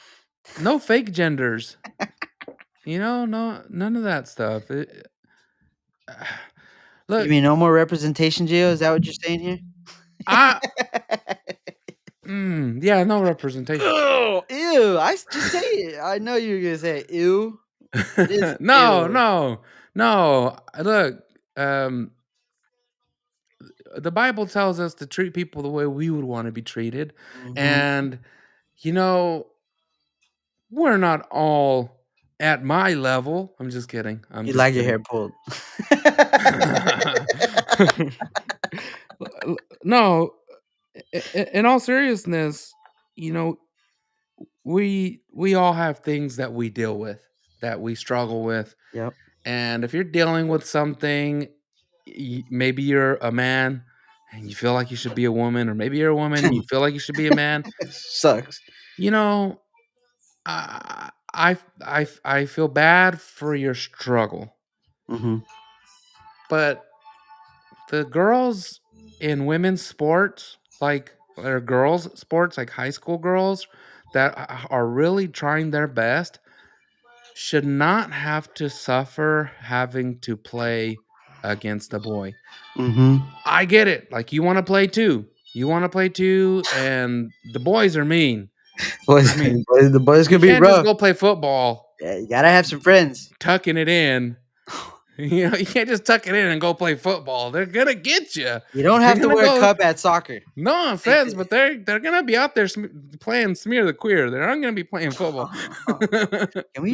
no fake genders. No, none of that stuff. You Look, mean no more representation, Gio? Is that what you're saying here? I, yeah, no representation. Oh, ew! Just say it. I know you were gonna say ew. It is No, ew. no, no. Look, um, the Bible tells us to treat people the way we would want to be treated, Mhm. and you know, we're not all at my level. I'm just kidding. I'm You just like your kidding. hair pulled. No, in all seriousness, you know, we all have things that we deal with, that we struggle with, Yep. and if you're dealing with something, maybe you're a man and you feel like you should be a woman, or maybe you're a woman and you feel like you should be a man. Sucks. You know, I feel bad for your struggle, Mhm. but the girls in women's sports, like or girls sports, like high school girls that are really trying their best, should not have to suffer having to play against a boy. Mhm. I get it. Like you want to play too. You want to play too, and the boys are mean. Boys, I mean, the boys you could be can't just rough. go play football, Yeah, you gotta have some friends. tucking it in. You can't just tuck it in and go play football. They're gonna get you. You don't They're have to gonna wear a go. cup at soccer. No offense, but they're gonna be out there playing smear the queer. They're not gonna be playing football.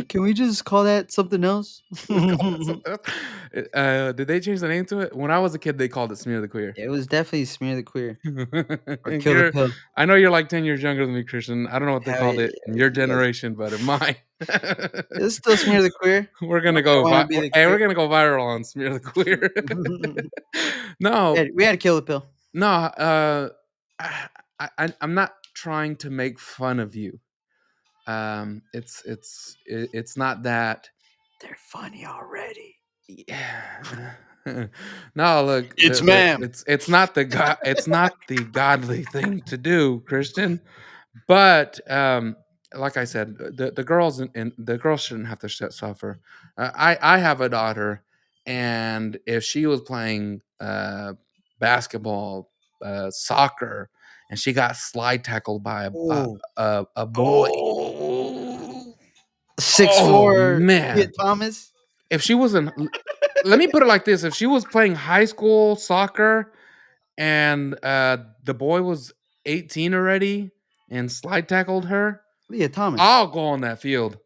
Can we just call that something else? Call it something else. Did they change the name to it? When I was a kid, they called it smear the queer. It was definitely smear the queer or kill the You're, pill. I know you're like 10 years younger than me, Christian. I don't know what they Hell called yeah, it in your you guys. generation, but in mine, It's still smear the queer. we're Don't gonna go. wanna be the Hey, we're queer. gonna go viral on smear the queer. Yeah, No, we had to kill the pill. no. I'm not trying to make fun of you. It's not that. They're funny already. Yeah. No, look, It's ma'am. it's not the godly thing to do, Christian. But like I said, the girls and the girls shouldn't have to suffer. I have a daughter, and if she was playing basketball, soccer, and she got slide tackled by Oh. a boy, Oh. oh 6'4" Leah man, Thomas. if she wasn't, let me put it like this: if she was playing high school soccer and the boy was 18 already and slide tackled her, Leah Thomas. I'll go on that field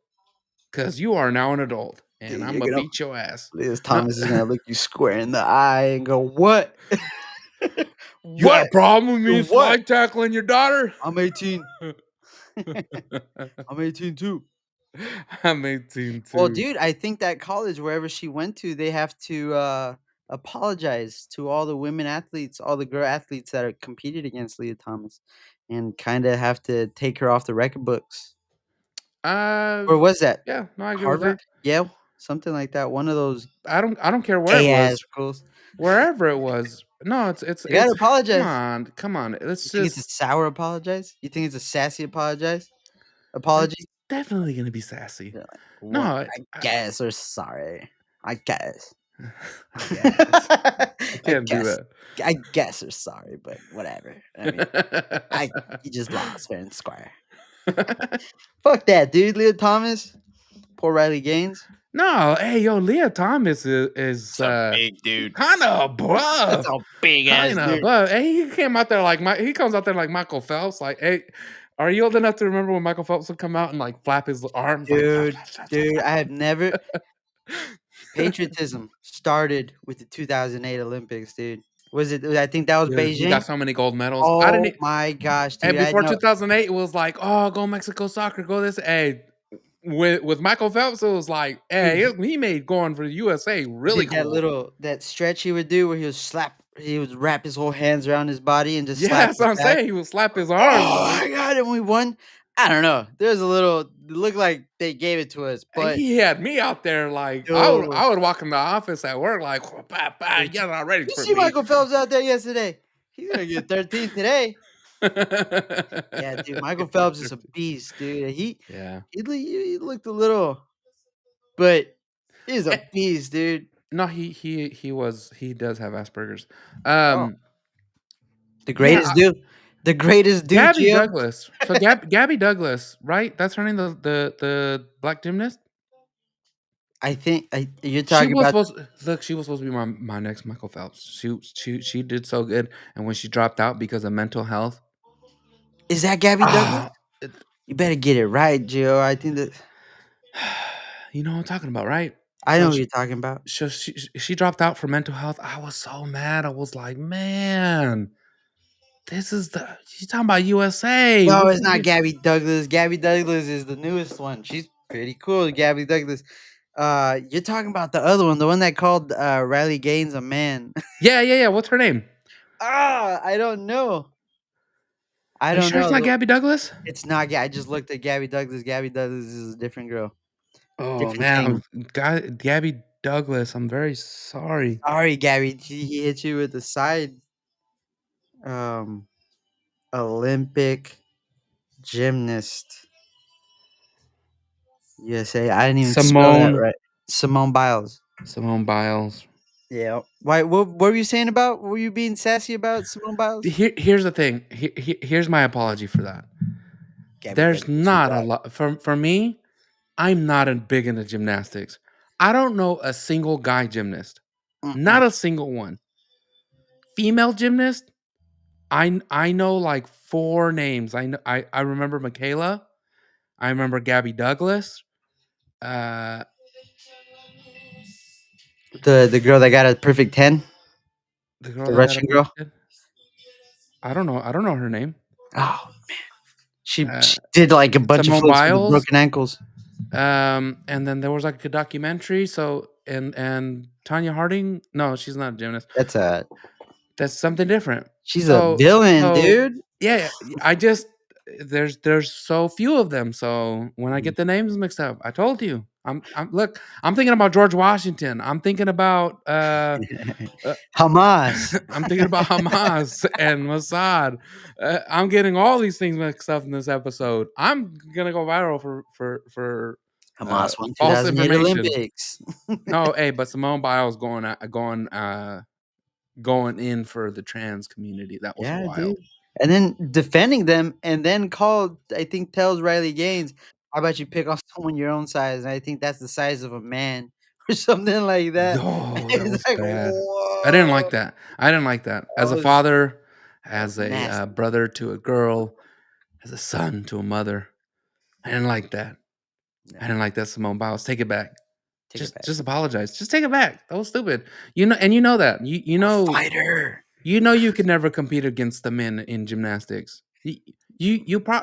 because you are now an adult and Dude, I'm you're gonna gonna beat your ass. Leah No, Thomas is gonna look you square in the eye and go, "What? you got What? a problem with me What? slide tackling your daughter? I'm 18. I'm 18 too." I'm 18 Well, too. dude, I think that college, wherever she went to, they have to apologize to all the women athletes, all the girl athletes that are competed against Leah Thomas, and kind of have to take her off the record books. Uh, Where was that? yeah, no, I agree with that. Harvard? Yale? Something like that. One of those I don't care where it gay ass was, schools. wherever it was. No, They gotta come apologize. on, come on. You Let's think it's a just. sour apologize? You think it's a sassy apologize? It's Apology? definitely gonna be sassy. They're like, No, "What? I guess we're sorry. I guess." I guess you I can't do guess. that. I guess we're sorry, but whatever. I mean, I you just lost fair and square. Fuck that, dude. Leah Thomas, poor Riley Gaines. No, hey, yo, Leah Thomas is It's a big dude. kind of That's above, a big ass kind of dude. above. Hey, he came out there like he comes out there like Michael Phelps. Like, hey, are you old enough to remember when Michael Phelps would come out and like flap his arms like? Flap, Dude, flap, flap, flap, dude, flap. I have never patriotism started with the 2008 Olympics, dude. Was it I think that was Dude, he got Beijing? so many gold medals. I didn't. Oh my gosh, And dude. I before know 2008, it was like, oh, go Mexico soccer, go this. Hey, with Michael Phelps, it was like, dude, hey, he made going for the USA he really did that cool. little that stretch he would do where he would he would wrap his whole hands around his body and just Yeah, slap that's his what I'm back. saying. He would slap his arms. Oh my god, and we won. I don't know. There's a little it looked like they gave it to us, but He had me out there like dude, I would walk in the office at work like bah, bah, did yelling already you for see me. Michael Phelps out there yesterday? He's gonna get 13 today. Yeah, dude, Michael Phelps is a beast, dude. Yeah. He looked a little, but he's a Eh, beast, dude. no, he does have Asperger's. Oh, Um, the yeah, greatest dude, the greatest dude, Gabby Gio. Douglas. So Gabby Douglas, right? That's her name, the black gymnast. I think you're She talking was about. supposed look. She was supposed to be my next Michael Phelps. She did so good, and when she dropped out because of mental health, Is that Gabby Douglas? ah, it, You better get it right, Gio. I think that you know what I'm talking about, right? I So know what you're talking about. she dropped out for mental health. I was so mad. I was like, man, this is the she's talking about USA. No, We it's can't not be. Gabby Douglas. Gabby Douglas is the newest one. She's pretty cool, Gabby Douglas. You're talking about the other one, the one that called Riley Gaines a man. Yeah. What's her name? I don't know. I Are you don't sure it's know. not Gabby Douglas? It's not. I just looked at Gabby Douglas. Gabby Douglas is a different girl, Oh different man, thing. Gabby Douglas. I'm very sorry. Sorry, Gabby. He hit you with the side. Um, Olympic gymnast. USA. I didn't even spell that Simone right. Simone Biles. Simone Biles. Yeah. Why? What were you saying about? Were you being sassy about Simone Biles? Here's the thing. Here's my apology for that. Gabby There's Douglas, you not a got it. lot for me. I'm not a big into gymnastics. I don't know a single guy gymnast. Mm-mm. Not a single one. Female gymnast. I know like four names. I remember Michaela. I remember Gabby Douglas. Uh, The girl that got a perfect 10, the girl the that got a Russian girl. perfect. I don't know. I don't know her name. Oh, Uh, she did like a bunch of Simone flips with the Biles. broken ankles. And then there was like a documentary. So and Tanya Harding. No, she's not a gymnast. That's a That's something different. she's a So villain, so dude. yeah, I just there's so few of them. So when I Mm. get the names mixed up, I told you. I'm look. I'm thinking about George Washington. I'm thinking about uh Hamas. I'm thinking about Hamas and Mossad. I'm getting all these things mixed up in this episode. I'm gonna go viral for Hamas won false 2008 information. Olympics. No, hey, but Simone Biles going in for the trans community. That was Yeah, dude. wild. And then defending them and then called I think tells Riley Gaines, "How about you pick on someone your own size?" And I think that's the size of a man or something like that. Oh, that It's was like, bad. I didn't like "Whoa." that. I didn't like that. That As a was father, that was as a nasty. brother to a girl, as a son to a mother, I didn't like that. I No, didn't like that, Simone Biles. Take it back. take it back. Just apologize. Just take it back. That was stupid. You know that. A fighter. You know you could never compete against the men in gymnastics. You pro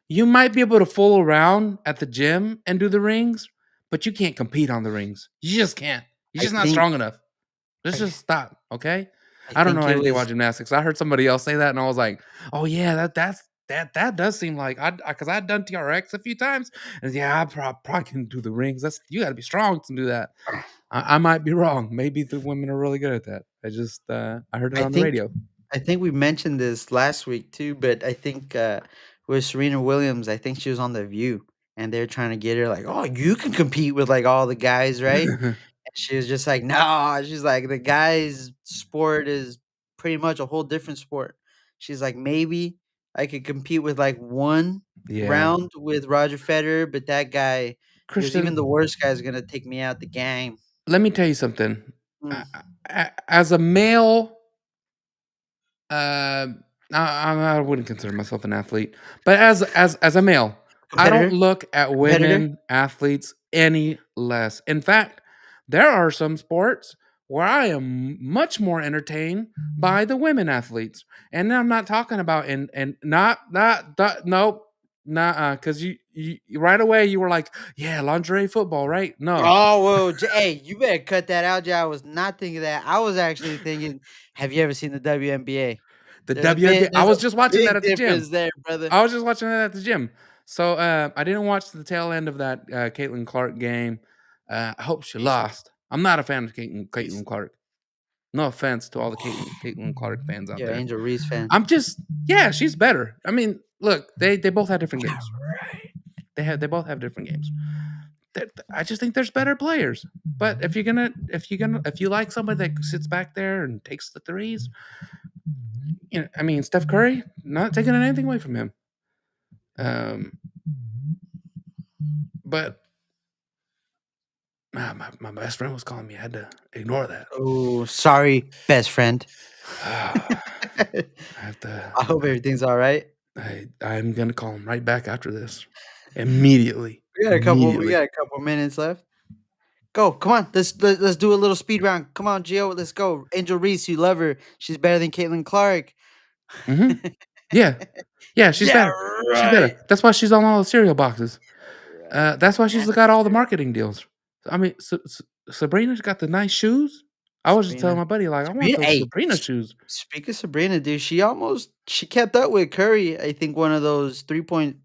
you might be able to fool around at the gym and do the rings, but you can't compete on the rings. You just can't. You're I just not think strong enough. Let's I just stop, okay? I I don't know think it anything was about gymnastics. I heard somebody else say that, and I was like, "Oh yeah, that does seem like I because I've done TRX a few times, and yeah, I probably can do the rings. That's you got to be strong to do that. I might be wrong. Maybe the women are really good at that. I heard it I on the think radio. I think we mentioned this last week too, but I think with Serena Williams, I think she was on The View, and they're trying to get her like, "Oh, you can compete with like all the guys, right?" And she was just like, "No." She's like, "The guys' sport is pretty much a whole different sport." She's like, "Maybe I could compete with like one Yeah, round with Roger Federer, but that guy, he goes, even the Christian. worst guy is gonna take me out the game." Let me tell you something. Mm. As a male, uh, I wouldn't consider myself an athlete, but as a male, I don't Competitor, look at competitor. women athletes any less. In fact, there are some sports where I am much more entertained by the women athletes, and I'm not talking about and not nope. Nah, because you right away you were like, yeah, lingerie football, right? No, Oh, well, hey, you better cut that out, Jay. I was not thinking that. I was actually thinking, have you ever seen the WNBA? the WNBA. I There's a was just watching that big at the gym. difference there, brother. I was just watching that at the gym. So I didn't watch the tail end of that Caitlin Clark game. I hope she She's lost. I'm not a fan of she's Caitlin Clark. No offense to all the Caitlin Clark fans out you're an there. Angel Reese fan. I'm just yeah, she's better. I mean, look, they both have different games. They both have different games. I just think there's better players. But if you like somebody that sits back there and takes the threes, you know, I mean Steph Curry, not taking anything away from him. Um, but my best friend was calling me. I had to ignore that. Oh, sorry, best friend. I have I to. hope everything's all right. I'm gonna call him right back after this, immediately. We Immediately. got a couple minutes left. Go, come on. Let's do a little speed round. Come on, Gio, let's go. Angel Reese, you love her. She's better than Caitlin Clark. Hmm. Yeah, yeah, she's Yeah, better. She's right. better. That's why she's on all the cereal boxes. Right. That's why she's That's got all the fair. marketing deals. I mean, Sabrina's got the nice shoes. I was just telling Sabrina. my buddy, like, I want Sabrina, those hey, Sabrina shoes. speak of Sabrina, dude, she kept up with Curry. I think one of those 3-point,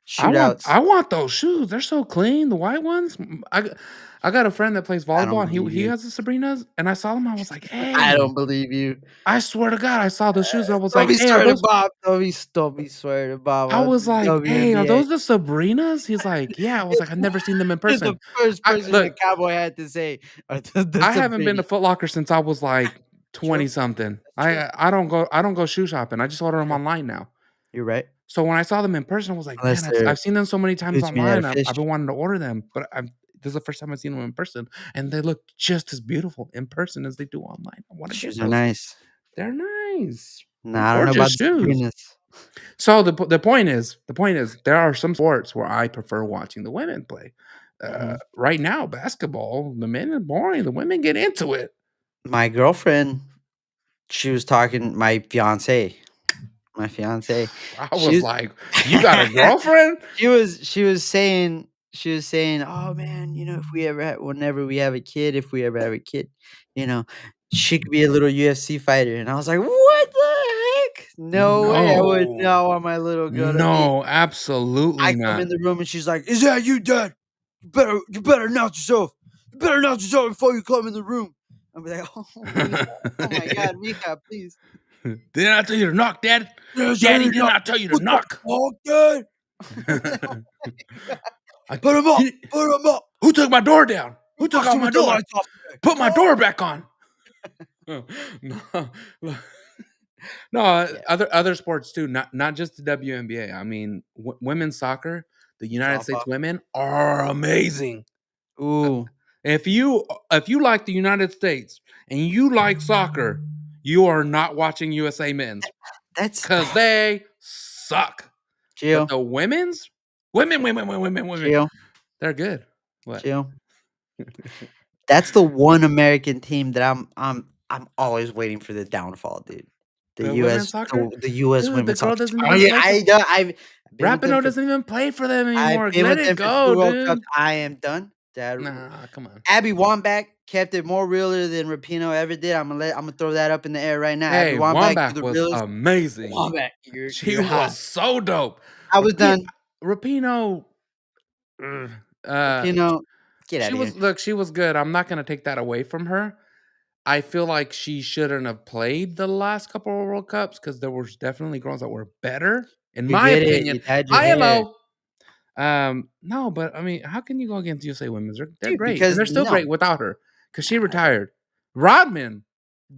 shootouts. I want those shoes. They're so clean, the white ones. I got a friend that plays I don't volleyball, and believe he you. has the Sabrinas, and I saw them. I was like, I hey, don't believe you. I swear to God, I saw the shoes. I was Don't like, be hey, are swearing to those? Bob. Don't be swearing to Bob I on was the like, hey, are WNBA. those the Sabrinas? He's like, yeah. I was like, I've never seen them in You're the person. first I person look, that Cowboy had to say, the I haven't been Sabrina. to Foot Locker since I was like True. 20 something. That's true. I don't go shoe shopping. I just order them True. online now. You're right. So when I saw them in person, I was like, man, Unless they're I've seen them so many times teach me how to online. I've fish. been wanting to order them, but this is the first time I've seen them in person, and they look just as beautiful in person as they do online. I want to get Shoes are those. nice. They're nice. They're Nah, I don't know gorgeous about the shoes. Sabrinas. So the point is, there are some sports where I prefer watching the women play. Mhm. Right now, basketball, the men are boring. The women get into it. My girlfriend, she was talking my fiance. I She was was like, "You got a girlfriend?" she was saying, "Oh man, whenever we have a kid, if we ever have a kid, you know, she could be a little UFC fighter." And I was like, "What the heck? No way! I would No, not want my little girl to be." no, I absolutely come in not. the room and she's like, "Is that you, Dad? You better announce yourself. You better announce yourself before you come in the room." I'll be like, "Oh, Mija. Oh my God, Mija, please." Didn't I tell you to knock, Dad? "Yes, Daddy, sir, didn't no. I tell you to What the knock? fuck, Dad?" I, "Put him up! you- Put him up! who took my door down? Who Who took boxed out him my with the door? lights off today? Put my Oh!" door back on. No, no, no, Yeah. other sports too, not just the WNBA. I mean, women's soccer, the United Softball. States women are amazing. Ooh, If you like the United States and you like soccer, you are not watching USA men's that's because they suck. But Gio, the women, Gio, they're good. What? Gio. That's the one American team that I'm always waiting for the downfall, dude. The The US women's soccer? the US Dude, the women's girl soccer doesn't team. Oh even yeah, play for I've been with them Rapinoe for doesn't even play for them I've anymore. been Let with it them for go, 2 World Cups. dude. I am done. Dad, Nah, come on. Abby Wambach kept it more realer than Rapinoe ever did. Imma throw that up in the air right now. Abby Hey, Wambach, you're Wambach the was realest. amazing. Wambach, She you're hot. was so dope. I was Rapi done. Rapinoe, ugh, uh, Rapinoe, get she out of here. was look, she was good. I'm not gonna take that away from her. I feel like she shouldn't have played the last couple of World Cups because there was definitely girls that were better, in You my did it. opinion. You dyed your hair. IMO. No, but I mean, how can you go against USA Women's? They're Dude, great, and because they're still no. great without her because she I don't retired. Rodman,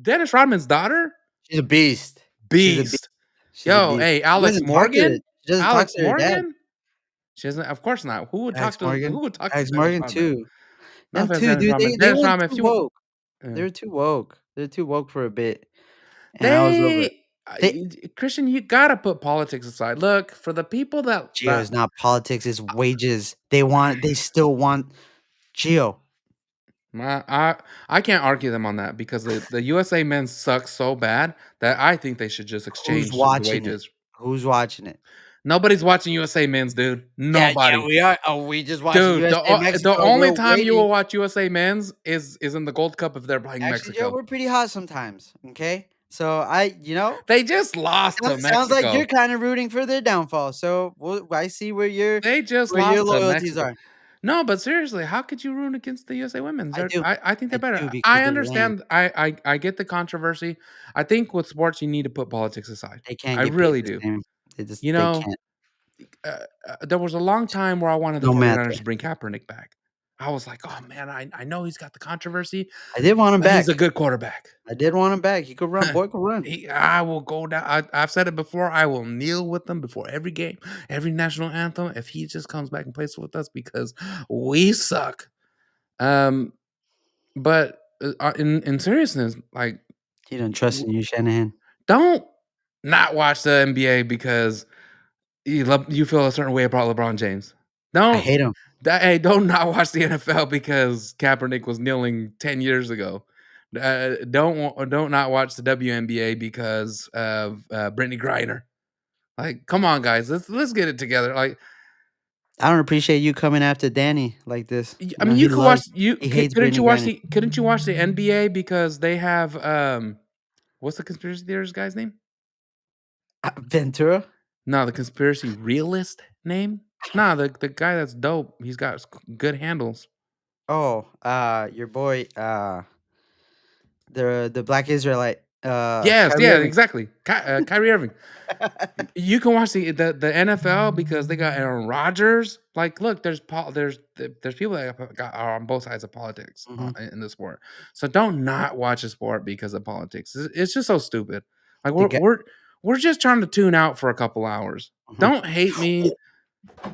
Dennis Rodman's daughter, she's a beast. She's a beast. beast. She's a Yo, beast. hey, Alex Morgan, She doesn't talk to her dad. She doesn't. Of course not. Who would talk to Alex Dennis Morgan Rodman? too. No Them offense, 2, Dennis dude, Rodman. they Dennis went Rodman, if too you, woke. uh, They were too woke. They're too woke for a bit, and I was over it. they, They Christian, you gotta put politics aside. Look for the people Geo is not politics, it's wages. They still want Geo. My, I can't argue them on that because the USA men suck so bad that I think they should just Who's exchange the watching it? wages. Who's watching it? Nobody's watching USA Men's, dude. Yeah, Nobody. we are. Oh, we just watched Dude, USA the Mexico. only We're time you will waiting. watch USA Men's is in the Gold Cup if they're playing Actually, Joe, Mexico. we're pretty hot sometimes. Okay, so They just lost to sounds like you're Mexico. kind of rooting for their downfall. So I see They just where your lost to loyalties Mexico. are. No, but seriously, how could you root against the USA Women's? I do. I think they're I do better. because I they're lame. understand. I get the controversy. I think with sports, you need to put politics aside. They can't I get paid really the do. same. They just You they know, can't. there was a long time where I wanted the No matter. 49ers to bring Kaepernick back. I was like, oh man, I know he's got the controversy, I did want him but he's back. a good quarterback. I did want him back. He could run. Boy could run. I will go down. I've said it before. I will kneel with them before every game, every national anthem, if he just comes back and plays with us because we suck. Um, but in seriousness, like, He don't trust in you, Shanahan. don't not watch the NBA because you feel a certain way about LeBron James. I Don't hate him. hey, don't not watch the NFL because Kaepernick was kneeling 10 years ago. Don't not watch the WNBA because of Brittany Griner. Like, come on, guys, let's get it together. Like, I don't appreciate you coming after Danny like this. You I know, mean, you could watch he hates couldn't Brittany you watch Griner. the NBA because they have what's the conspiracy theorist guy's name? Ventura? No, the conspiracy realist name. Nah, the guy that's dope. He's got good handles. Oh, your boy, the Black Israelite, Yes, Kyrie yeah, Irving. exactly. Kyrie Irving. You can watch the NFL because they got Aaron Rodgers. Like, look, there's people that are on both sides of politics Mhm. in the sport. So don't not watch a sport because of politics. It's just so stupid. Like The guy we're just trying to tune out for a couple hours. Mhm. Don't hate me.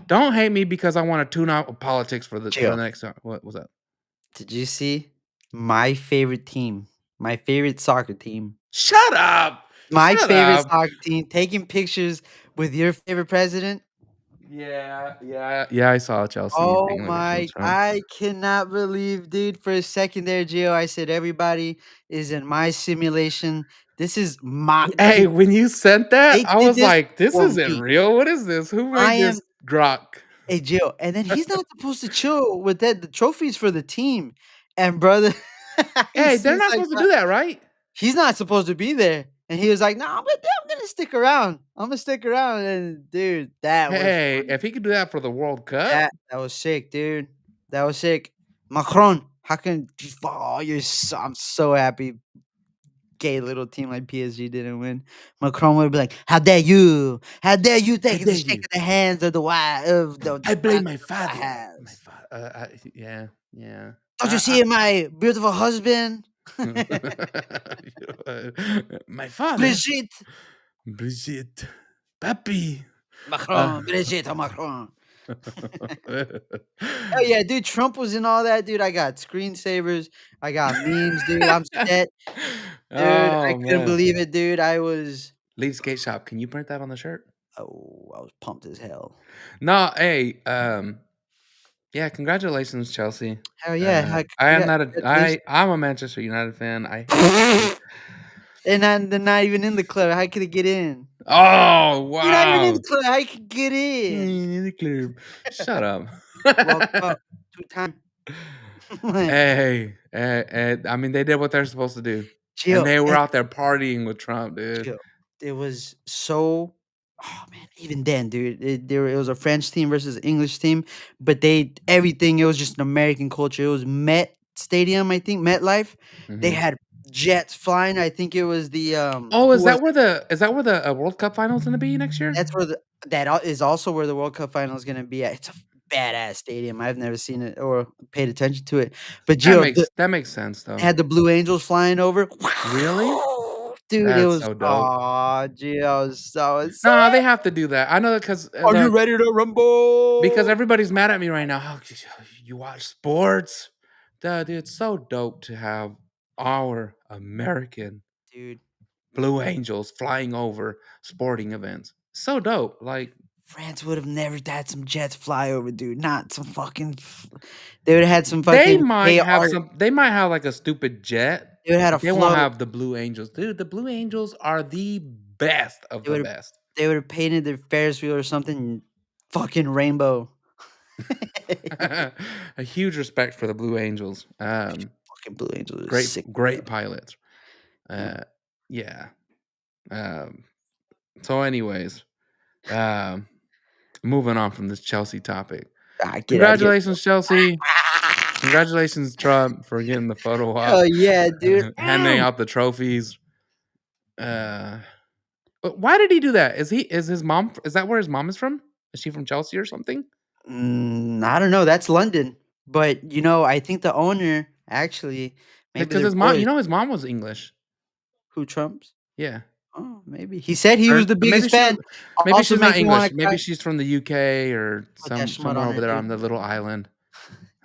Don't hate me because I want to tune out politics for the Chill. next time. What was that? Did you see my favorite team, my favorite soccer team, Shut up. my Shut favorite up. soccer team taking pictures with your favorite president? Yeah, I saw Chelsea Oh taking pictures with my Trump. I cannot believe, dude, for a second there, Gio, I said everybody is in my simulation. This is my Hey, dude, when you sent that, they I did was this like, "This for isn't me. real. What is this? Who I made am this grok?" Hey, Gio, and then he's not supposed to chill with that the trophies for the team, and brother, he Hey, they're seems not like supposed to do that, right? he's not supposed to be there, and he was like, "No, I'm gonna stick around. I'm gonna stick around." And dude, that was Hey, funny. if he could do that for the World Cup, That was sick, dude. That was sick. Macron, how can I'm so happy. Gay little team like PSG didn't win. Macron would be like, "How dare you? How dare you I take the dare shake you. of the hands of the wife of the I blame father my of the father. My house? father. Yeah. Don't you see my beautiful husband, My father, Brigitte Brigitte, Papi. Uh, Macron, Brigitte Macron." Oh yeah, dude, Trump was in all that, dude. I got screensavers, I got memes, dude. I'm set, dude. I oh couldn't man, believe it, dude. Lead Skate Shop. Can you print that on the shirt? I was pumped as hell. No, hey, yeah, congratulations, Chelsea. Hell yeah, heck, I am not a congratulations. I'm a Manchester United fan. I hate Chelsea. And then they're not even in the club. How could it get in? Oh You're not even in the wow. club. How you could get in? In the club. Shut up. World Cup, 2 time. I mean, they did what they're supposed to do, and Chill, they were out there partying with Trump, dude. chill. It was so oh man, even then, dude, it was a French team versus an English team, but everything, it was just an American culture. It was Met Stadium, I think, MetLife. They Mhm. had jets flying. I think it was the Oh, who was is that where the World Cup final's gonna be next year? that's where is also where the World Cup final is gonna be at. It's a badass stadium. I've never seen it or paid attention to it. But Gio, That makes sense though. had the Blue Angels flying over. Really? Dude, it That's was so dope. Gio, I was so No, they have to do that. I know that because Are you ready to because rumble? everybody's mad at me right now. How you watch sports? Dude, it's so dope to have our American Dude, Blue Angels flying over sporting events. So dope. Like France would have never had some jets fly over, dude. Not some fucking they would have had some fucking AR they might have like a stupid jet, they would have had a but they won't float. have the Blue Angels. Dude, the Blue Angels are the best of They the would best. They would have painted their Ferris wheel or something fucking rainbow. A huge respect for the Blue Angels. Fucking Blue Angels is Great, sick. great pilots. Yeah. Yeah. Um, so, anyways, um, moving on from this Chelsea topic. Get out of here. Congratulations, Chelsea. Congratulations, Trump, for getting the photo Hell op, yeah, dude. handing out the trophies. Uh, but why did he do that? Is his mom? Is that where his mom is from? Is she from Chelsea or something? I don't know. That's London, but I think the owner actually maybe Because they're his mom, boys. his mom was English. Who Trump's? Yeah, Oh, maybe he said he or was the maybe biggest fan. maybe Also she's not makes me want English. to cry. Maybe she's from the UK or Put that smut somewhere on over her, there dude. on the little island.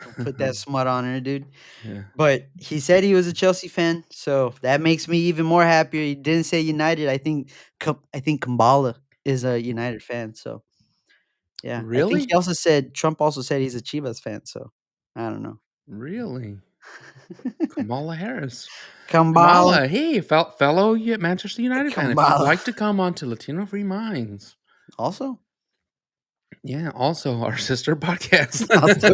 Don't put that smut on her, dude. Yeah, But he said he was a Chelsea fan, so that makes me even more happier. He didn't say United. I think Kambala is a United fan. So yeah, I think really, Trump also said he's a Chivas fan. So I don't know. really. Kamala Harris. Kambala, Kamala, hey, fellow Manchester United fan, if you'd Kambala. like to come on to Latino Free Minds, Also, yeah, also our sister podcast. also,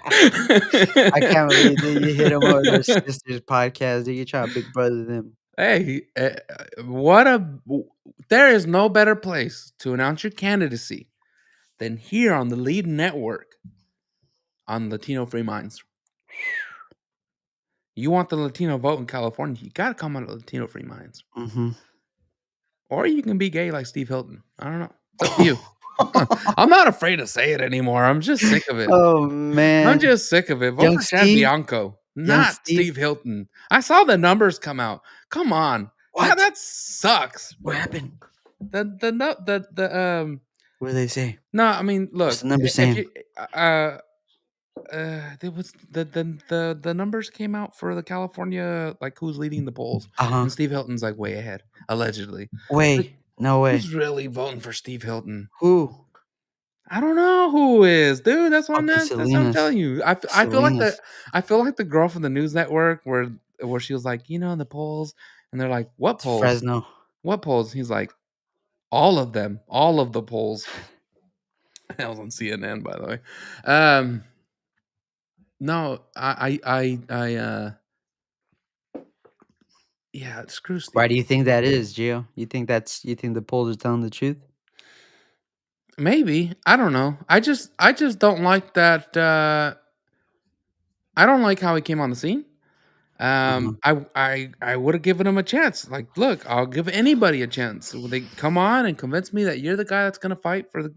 I can't believe that you hit him over their sister's podcast. Dude, you trying to big brother them. Hey, what a there is no better place to announce your candidacy than here on the Lead Network on Latino Free Minds. You want the Latino vote in California, you got to come on to Latino Free Minds. Mm-hmm. Or you can be gay like Steve Hilton. I don't know. It's up to you. I'm not afraid to say it anymore. I'm just sick of it. Oh I'm man, just sick of it. Vote young for Chad Steve, Bianco, young not Steve. Steve Hilton. I saw the numbers come out. Come on. What? That sucks. What happened? The What did they say? no, I mean, What's look, the number if saying? you there was the numbers came out for the California, like who's leading the polls, Uh huh. and Steve Hilton's like way ahead, allegedly. Like, Way. No way. who's really voting for Steve Hilton? Who? I don't know who is, dude. Fucking That's what I'm Salinas. telling you. Salinas. I feel like the girl from the news network where she was like, the polls, and they're like, what It's polls? Fresno. What polls? He's like, all of them, all of the polls. That was on CNN, by the way. No, yeah, screw Steve. Why do you think that is, Gio? You think the polls are telling the truth? Maybe, I don't know. I just don't like that. I don't like how he came on the scene. Uh-huh. I would have given him a chance. Like, look, I'll give anybody a chance. Will they come on and convince me that you're the guy that's going to fight for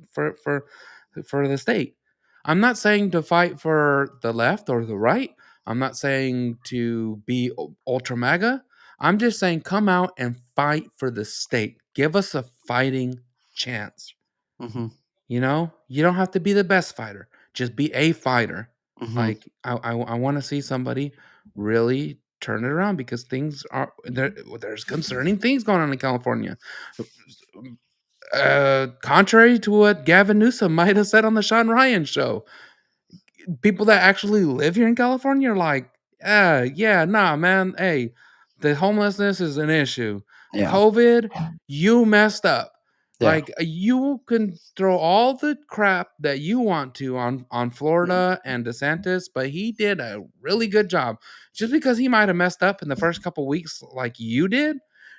for the state? I'm not saying to fight for the left or the right. I'm not saying to be ultra mega. I'm just saying come out and fight for the state. Give us a fighting chance. Mm-hmm. You don't have to be the best fighter. Just be a fighter. Mm-hmm. Like I want to see somebody really turn it around because things are there. There's concerning things going on in California. Contrary to what Gavin Newsom might have said on the Sean Ryan show, people that actually live here in California are like, yeah, nah, man. Hey, the homelessness is an issue. Yeah. COVID, you messed up. Yeah. Like you can throw all the crap that you want to on Florida and DeSantis, but he did a really good job. Just because he might have messed up in the first couple weeks, like you did,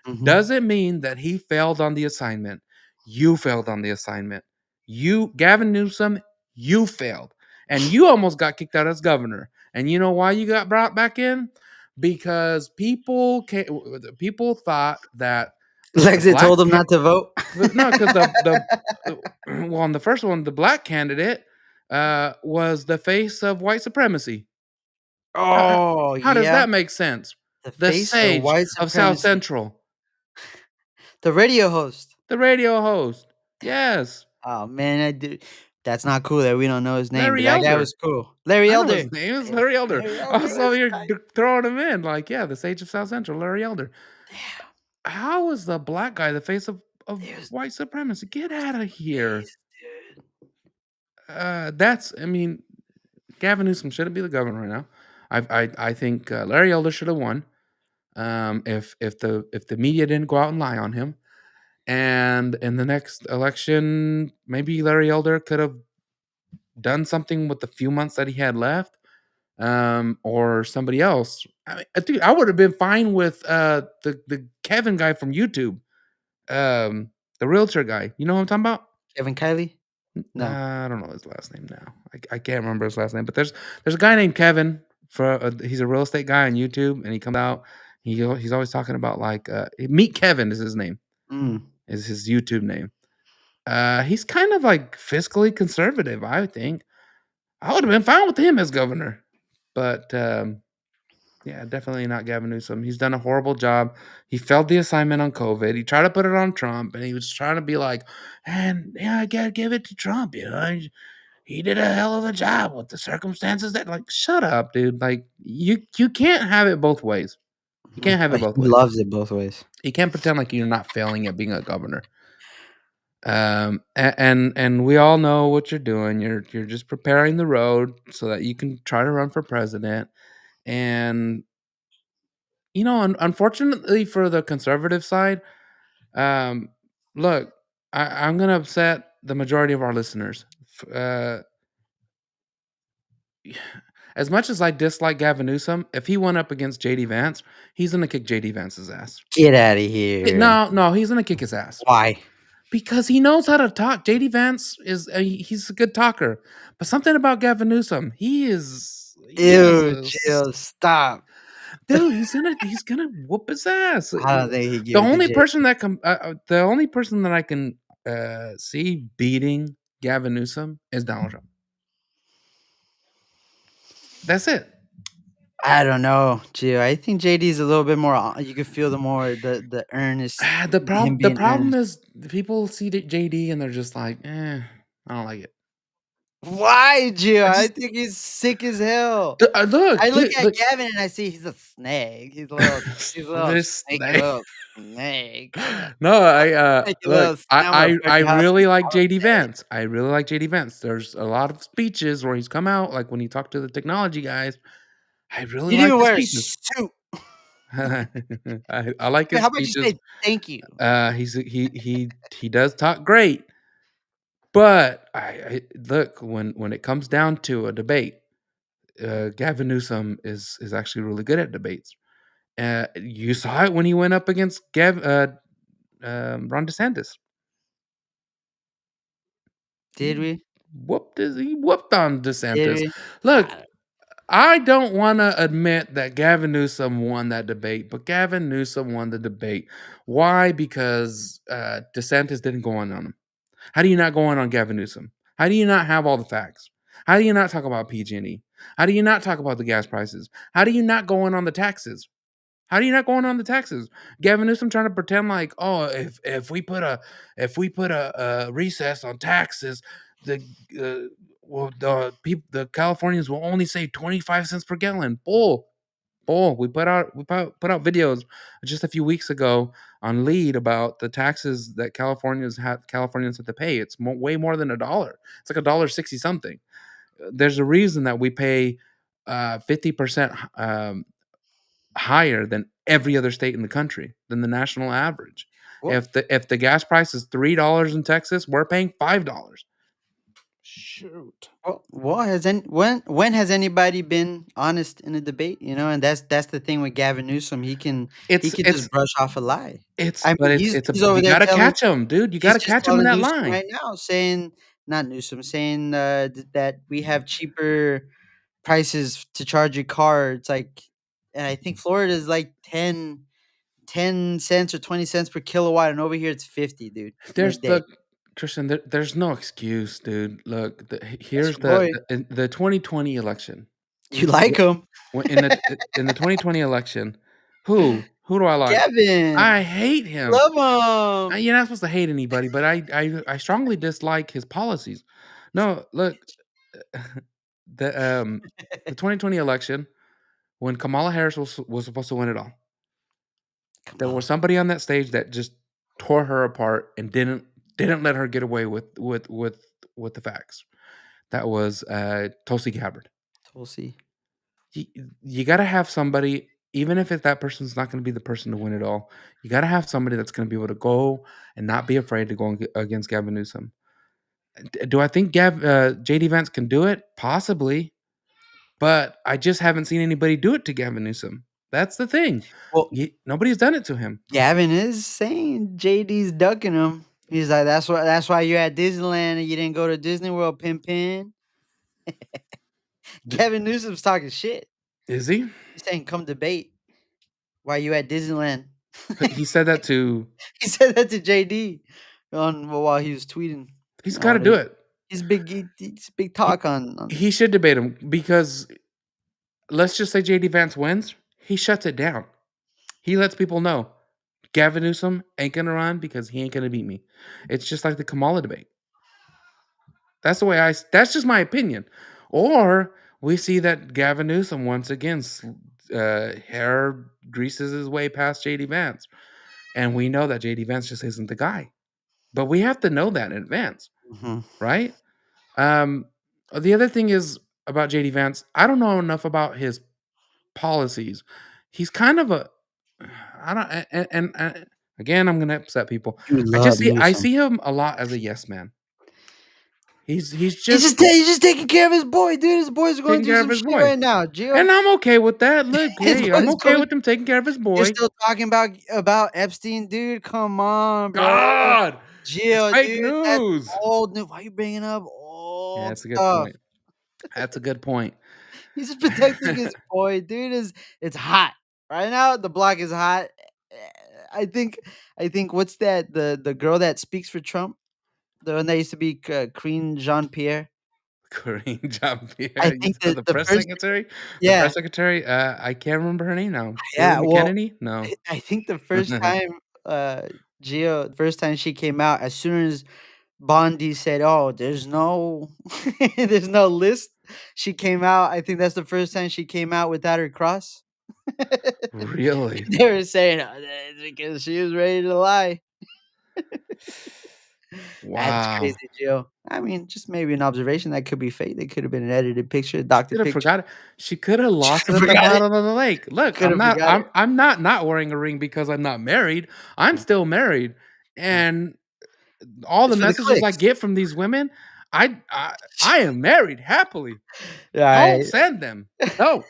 Mm-hmm. doesn't mean that he failed on the assignment. You failed on the assignment. Gavin Newsom, you failed. And you almost got kicked out as governor. And you know why you got brought back in? Because people thought that the Lexit told him not to vote. no, because well, on the first one, the black candidate was the face of white supremacy. How, Oh how does yeah, that make sense? the The face of sage white of South supremacy. Central. The radio host. The radio host. Yes. Oh man, I do. That's not cool that we don't know his name, but Larry that guy Elder. was cool. Larry I know Elder. his name is Larry Elder. Larry I Elder. saw That's you're tight. throwing him in. Like, yeah, the sage of South Central, Larry Elder. Damn, How is the black guy the face of it was white supremacy? Get out of here. nice, dude. I mean, Gavin Newsom shouldn't be the governor right now. I think Larry Elder should have won. If the media didn't go out and lie on him, And in the next election, maybe Larry Elder could have done something with the few months that he had left, or somebody else. Dude, I would have been fine with the Kevin guy from YouTube, um, the realtor guy. You know what I'm talking about? Kevin Kiley? No. I don't know his last name now. I can't remember his last name, but there's a guy named Kevin. He's a real estate guy on YouTube, and he comes out. He's always talking about like Meet Kevin is his name. Mm. Is his YouTube name. He's kind of like fiscally conservative, I think. I would have been fine with him as governor, but yeah, definitely not Gavin Newsom. He's done a horrible job. He failed the assignment on COVID. He tried to put it on Trump, and he was trying to be like, and yeah, I gotta give it to Trump. He did a hell of a job with the circumstances that, like, shut up, dude. Like, you can't have it both ways. You can't have it But he both ways. loves it both ways. You can't pretend like you're not failing at being a governor. And we all know what you're doing. You're just preparing the road so that you can try to run for president. And unfortunately for the conservative side, um, look, I'm gonna upset the majority of our listeners. As much as I dislike Gavin Newsom, if he went up against JD Vance, he's gonna kick JD Vance's ass. Get out of here. No, he's gonna kick his ass. Why? Because he knows how to talk. JD Vance he's a good talker. But something about Gavin Newsom, he is Ew, chill, stop. dude, he's gonna whoop his ass. I don't think he'd The give it to only Jay. person that the only person that I can see beating Gavin Newsom is Donald Trump. That's it. I don't know, Gio. I think JD's a little bit more. You can feel the earnest, him The being problem earnest. is people see JD and they're just like, I don't like it. Why, Gio? I I just think he's sick as hell. look, I look dude, at look. Gavin and I see he's a snake. He's a little This snaky snake. little snake. No, I Snaky look, little snake. I'm gonna I burn your house to really the like ground JD today. Vance. I really like JD Vance. There's a lot of speeches where he's come out, like when he talked to the technology guys. I really You didn't like even the wear a speeches. suit. I like his How about you speeches. say thank you? He does talk great, but I look when it comes down to a debate, Gavin Newsom is actually really good at debates. You saw it when he went up against Ron DeSantis. Did we? He whooped on Did DeSantis. we? Look, I don't I don't want to admit that Gavin Newsom won that debate, but Gavin Newsom won the debate. Why? Because DeSantis didn't go on him. How do you not go on Gavin Newsom? How do you not have all the facts? How do you not talk about PG&E? How do you not talk about the gas prices? How do you not go in on the taxes? How do you not going on the taxes? Gavin Newsom trying to pretend like, oh, if we put a recess on taxes, the the Californians will only save 25 cents per gallon. Bull. We put out videos just a few weeks ago on Lead about the taxes that Californians have to pay. It's way more than $1. It's like $1.60 something. There's a reason that we pay 50% higher than every other state in the country, than the national average. Well, If the gas price is $3 in Texas, we're paying $5. Shoot. has when has anybody been honest in a debate? You know, and that's the thing with Gavin Newsom. He It's can it's just brush off a lie. it's I but mean, it's a he's over you there gotta telling. catch him, dude. You He's gotta just catch him in telling that Newsom line. right now, saying not Newsom, saying that we have cheaper prices to charge your car. It's like, and I think Florida is like 10 cents or 20 cents per kilowatt, and over here it's 50, dude, There's midday. the Christian, there's no excuse, dude. Look, That's here's your boy. the 2020 election. You like him, In the 2020 election, who do I like? Kevin? I hate him. Love him. You're not supposed to hate anybody, but I strongly dislike his policies. No, look, the um the 2020 election, when Kamala Harris was supposed to win it all, Come there was on. somebody on that stage that just tore her apart and didn't let her get away with the facts. That was Tulsi Gabbard. Tulsi. You, you got to have somebody. even if that person's not going to be the person to win it all, you got to have somebody that's going to be able to go and not be afraid to go against Gavin Newsom. Do I think JD Vance can do it? Possibly, but I just haven't seen anybody do it to Gavin Newsom. That's the thing. Well, Nobody's done it to him. Gavin is saying JD's ducking him. He's like, that's why you're at Disneyland and you didn't go to Disney World, Pimpin. Gavin Newsom's talking shit. Is he? He's saying, come debate. Why you at Disneyland? He said that to. He said that to JD while he was tweeting. He's got to do it. He's big talk on. He should debate him because let's just say JD Vance wins. He shuts it down. He lets people know Gavin Newsom ain't gonna run because he ain't gonna beat me. It's just like the Kamala debate. That's the way that's just my opinion. Or we see that Gavin Newsom once again hair greases his way past JD Vance. And we know that JD Vance just isn't the guy. But we have to know that in advance. Mm-hmm. Right? The other thing is about JD Vance, I don't know enough about his policies. He's kind of a I don't and again I'm gonna upset people. I see him a lot as a yes man. He's just taking care of his boy, dude. His boy's going through some shit right now, Gio. And I'm okay with that. Look, hey, I'm okay with him taking care of his boy. You're still talking about Epstein, dude. Come on, bro. God, Gio, fake dude, news. That's old news. Why are you bringing up old Yeah, that's a good stuff? point. That's a good point. He's protecting his boy, dude. It's hot right now. The block is hot. I think what's that? The girl that speaks for Trump, the one that used to be Karine Jean-Pierre. Karine Jean-Pierre. I think the press secretary. Yeah, the press secretary. I can't remember her name now. Yeah, Hillary Kennedy. No, I think the first time, Gio, the first time she came out, as soon as Bondi said, "Oh, there's no, there's no list," she came out. I think that's the first time she came out without her cross. Really? They were saying that's because she was ready to lie. Wow, that's crazy, Gio. I mean, just maybe an observation that could be fake. They could have been an edited picture, doctor picture. Forgot it. She could have lost it at the bottom of the lake. Look, I'm not wearing a ring because I'm not married. I'm still married, and all the messages I get from these women, I am married happily. Don't send them. No.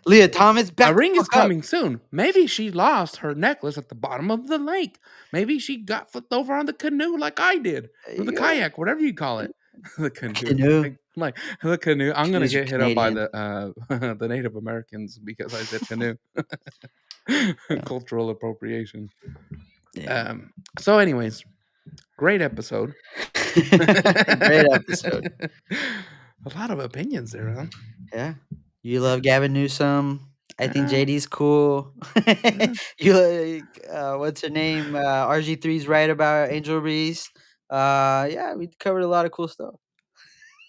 Leah Thomas, a ring is coming soon. Maybe she lost her necklace at the bottom of the lake. Maybe she got flipped over on the canoe like I did, or the kayak, whatever you call it. The canoe. Like the canoe. I'm gonna get hit up by the Native Americans because I said canoe. Cultural appropriation. Yeah. So, anyways, great episode. Great episode. A lot of opinions there, huh? Yeah. You love Gavin Newsom. I think JD's cool. You like what's her name? RG3's right about Angel Reese. Yeah, we covered a lot of cool stuff.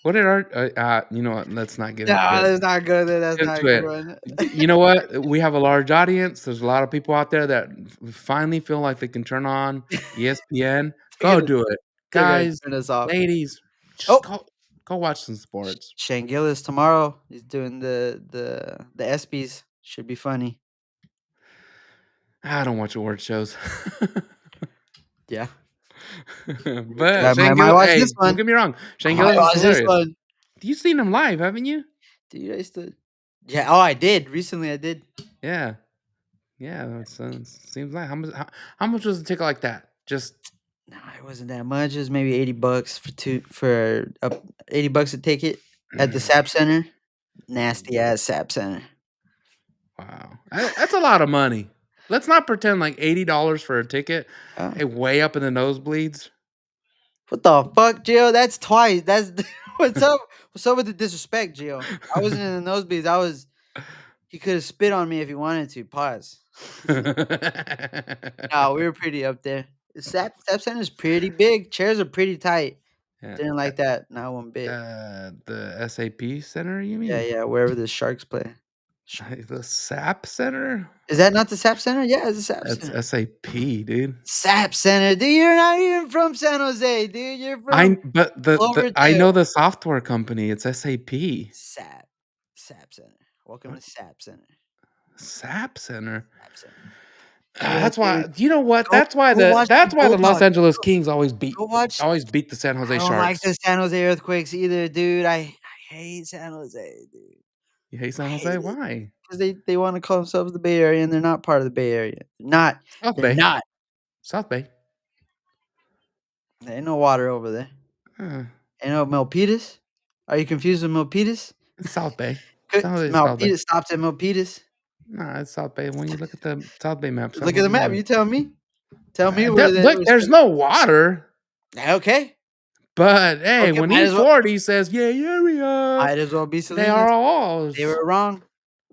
What did our you know what? Let's not get into it. Let's not go there. That's not good. You know what? We have a large audience. There's a lot of people out there that finally feel like they can turn on ESPN. Go do it, guys, ladies. Just go watch some sports. Shane Gillis tomorrow. He's doing the ESPYs. Should be funny. I don't watch award shows. Yeah. But Shane Gillis, hey, don't get me wrong. Shane Gillis is hilarious. You've seen him live, haven't you? Dude, I used to. Yeah. Oh, I did. Recently, I did. Yeah. Yeah. That seems like how much was a ticket like that? Just. No, it wasn't that much. It was maybe $80 for $80 a ticket at the SAP Center. Nasty ass SAP Center. Wow, that's a lot of money. Let's not pretend like $80 for a ticket. Hey, way up in the nosebleeds. What the fuck, Gio? That's twice. That's what's up. What's up with the disrespect, Gio? I wasn't in the nosebleeds. He could have spit on me if he wanted to. Pause. No, we were pretty up there. The SAP Center is pretty big. Chairs are pretty tight. Yeah. Didn't like that. Not one bit. The SAP Center, you mean? Yeah, wherever the Sharks play. The SAP Center? Is that not the SAP Center? Yeah, it's the SAP Center. That's SAP, dude. SAP Center, dude. You're not even from San Jose, dude. You're from I know the software company. It's SAP. SAP Center. Welcome to SAP Center. SAP Center. SAP Center. Yeah, That's why. dude. You know what? Go That's why go watch the that's why the Los Bulldogs. Angeles Kings always Go watch. beat the San Jose I don't like Sharks. the San Jose Earthquakes either, dude. I hate San Jose, dude. You hate I San Jose? hate it Why? because they want to call themselves the Bay Area, and they're not part of the Bay Area. Not. South They're Bay. not. South Bay. There ain't no water over there. Uh, Ain't no Milpitas. Are you confused with Milpitas? it's South Bay. San Jose is South Bay. Milpitas stops at Milpitas. Nah, it's South Bay. When you look at the South Bay map, San Look at the Jose's map. on You tell me. Tell me it. where Look, there's no water. Okay. But hey, Okay, when might as well E40 says yeah area, might as well be they are Salinas. all They were wrong.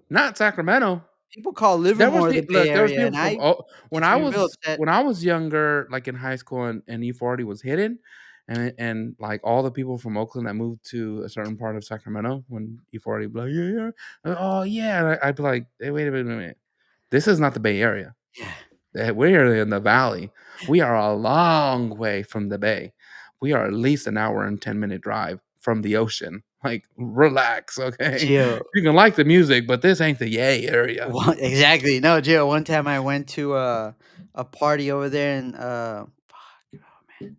not Sacramento. People call There was Livermore the Bay there was Area, people and from I when gets I me real upset. was younger, like in high school, and E40 was hidden, and like all the people from Oakland that moved to a certain part of Sacramento when E40 be like oh yeah, and I'd be like, hey, wait a minute, this is not the Bay Area. Yeah. We're in the valley. We are a long way from the bay. We are at least an hour and 10-minute drive from the ocean. Like, relax, okay? Gio. You can like the music, but this ain't the yay area. Exactly. No, Gio. One time I went to a party over there in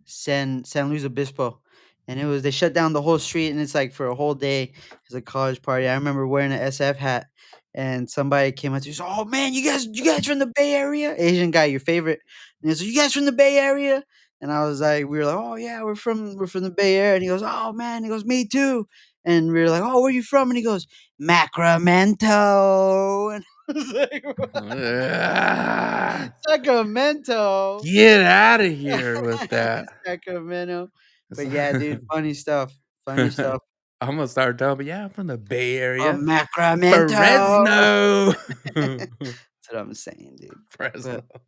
San Luis Obispo, and they shut down the whole street, and it's like for a whole day. It's a college party. I remember wearing an SF hat, and somebody came up to me, said, "Oh man, you guys from the Bay Area? Asian guy, your favorite?" And he said, "You guys from the Bay Area?" And I was like, we were like, "Oh yeah, we're from the Bay Area." And he goes, "Oh man," he goes, "Me too." And we were like, "Oh, where you from?" And he goes, "Macramento." And I was like, Ugh. Sacramento. Get out of here with that. Sacramento. But yeah, dude, funny stuff. Funny stuff. I'm gonna start telling, yeah, I'm from the Bay Oh, Area. Macramento. Fresno. That's what I'm saying, dude. Fresno. But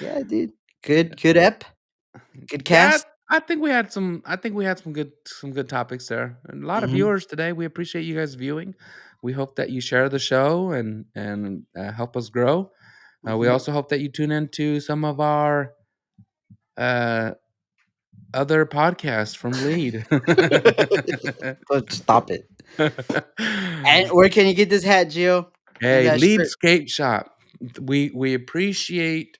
yeah, dude. Good ep. Good Yeah, cast. I think we had some good topics there. And a lot of Mhm, viewers today. We appreciate you guys viewing. We hope that you share the show and help us grow. We mhm. also hope that you tune into some of our uh, other podcasts from Lead. But stop it. And where can you get this hat, Gio? And Hey, that Lead shirt? Skate Shop. We appreciate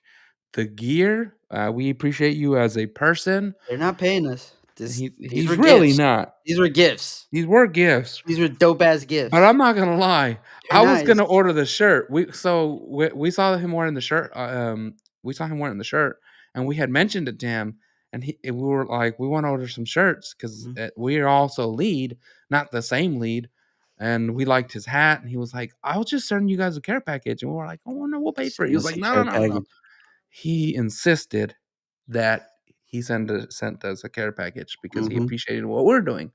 the gear. We appreciate you as a person. They're not paying us. These were He's really gifts. not. These were gifts. These were gifts. These were dope ass But gifts. I'm not gonna lie. They're I was nice. gonna order the shirt. We saw him wearing the shirt. We saw him wearing the shirt, and we had mentioned it to him, and we were like, we want to order some shirts because Mhm. we are also Lead, not the same Lead, and we liked his hat, and he was like, I'll just send you guys a care package, and we were like, oh no, we'll pay for it. He Send was us like, a no, no, care no, no, no. package. He insisted that he sent us a care package because he Mhm, appreciated what we're doing.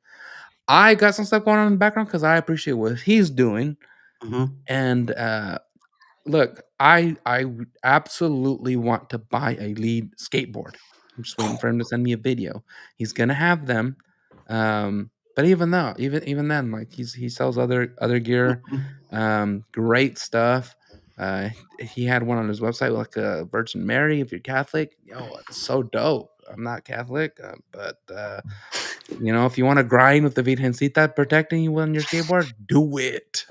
I got some stuff going on in the background because I appreciate what he's doing. mhm. And look, I would absolutely want to buy a Lead skateboard. I'm just waiting for him to send me a video. He's gonna have them. But even then, like he sells other gear, Mhm. great stuff. He had one on his website like a Virgin Mary. If you're Catholic, it's so dope. I'm not Catholic, but if you want to grind with the Virgencita protecting you on your skateboard, do it.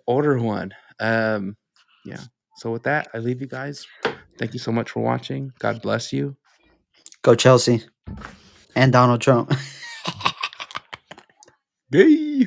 Order one. Yeah. So with that, I leave you guys. Thank you so much for watching. God bless you. Go Chelsea and Donald Trump. Gay.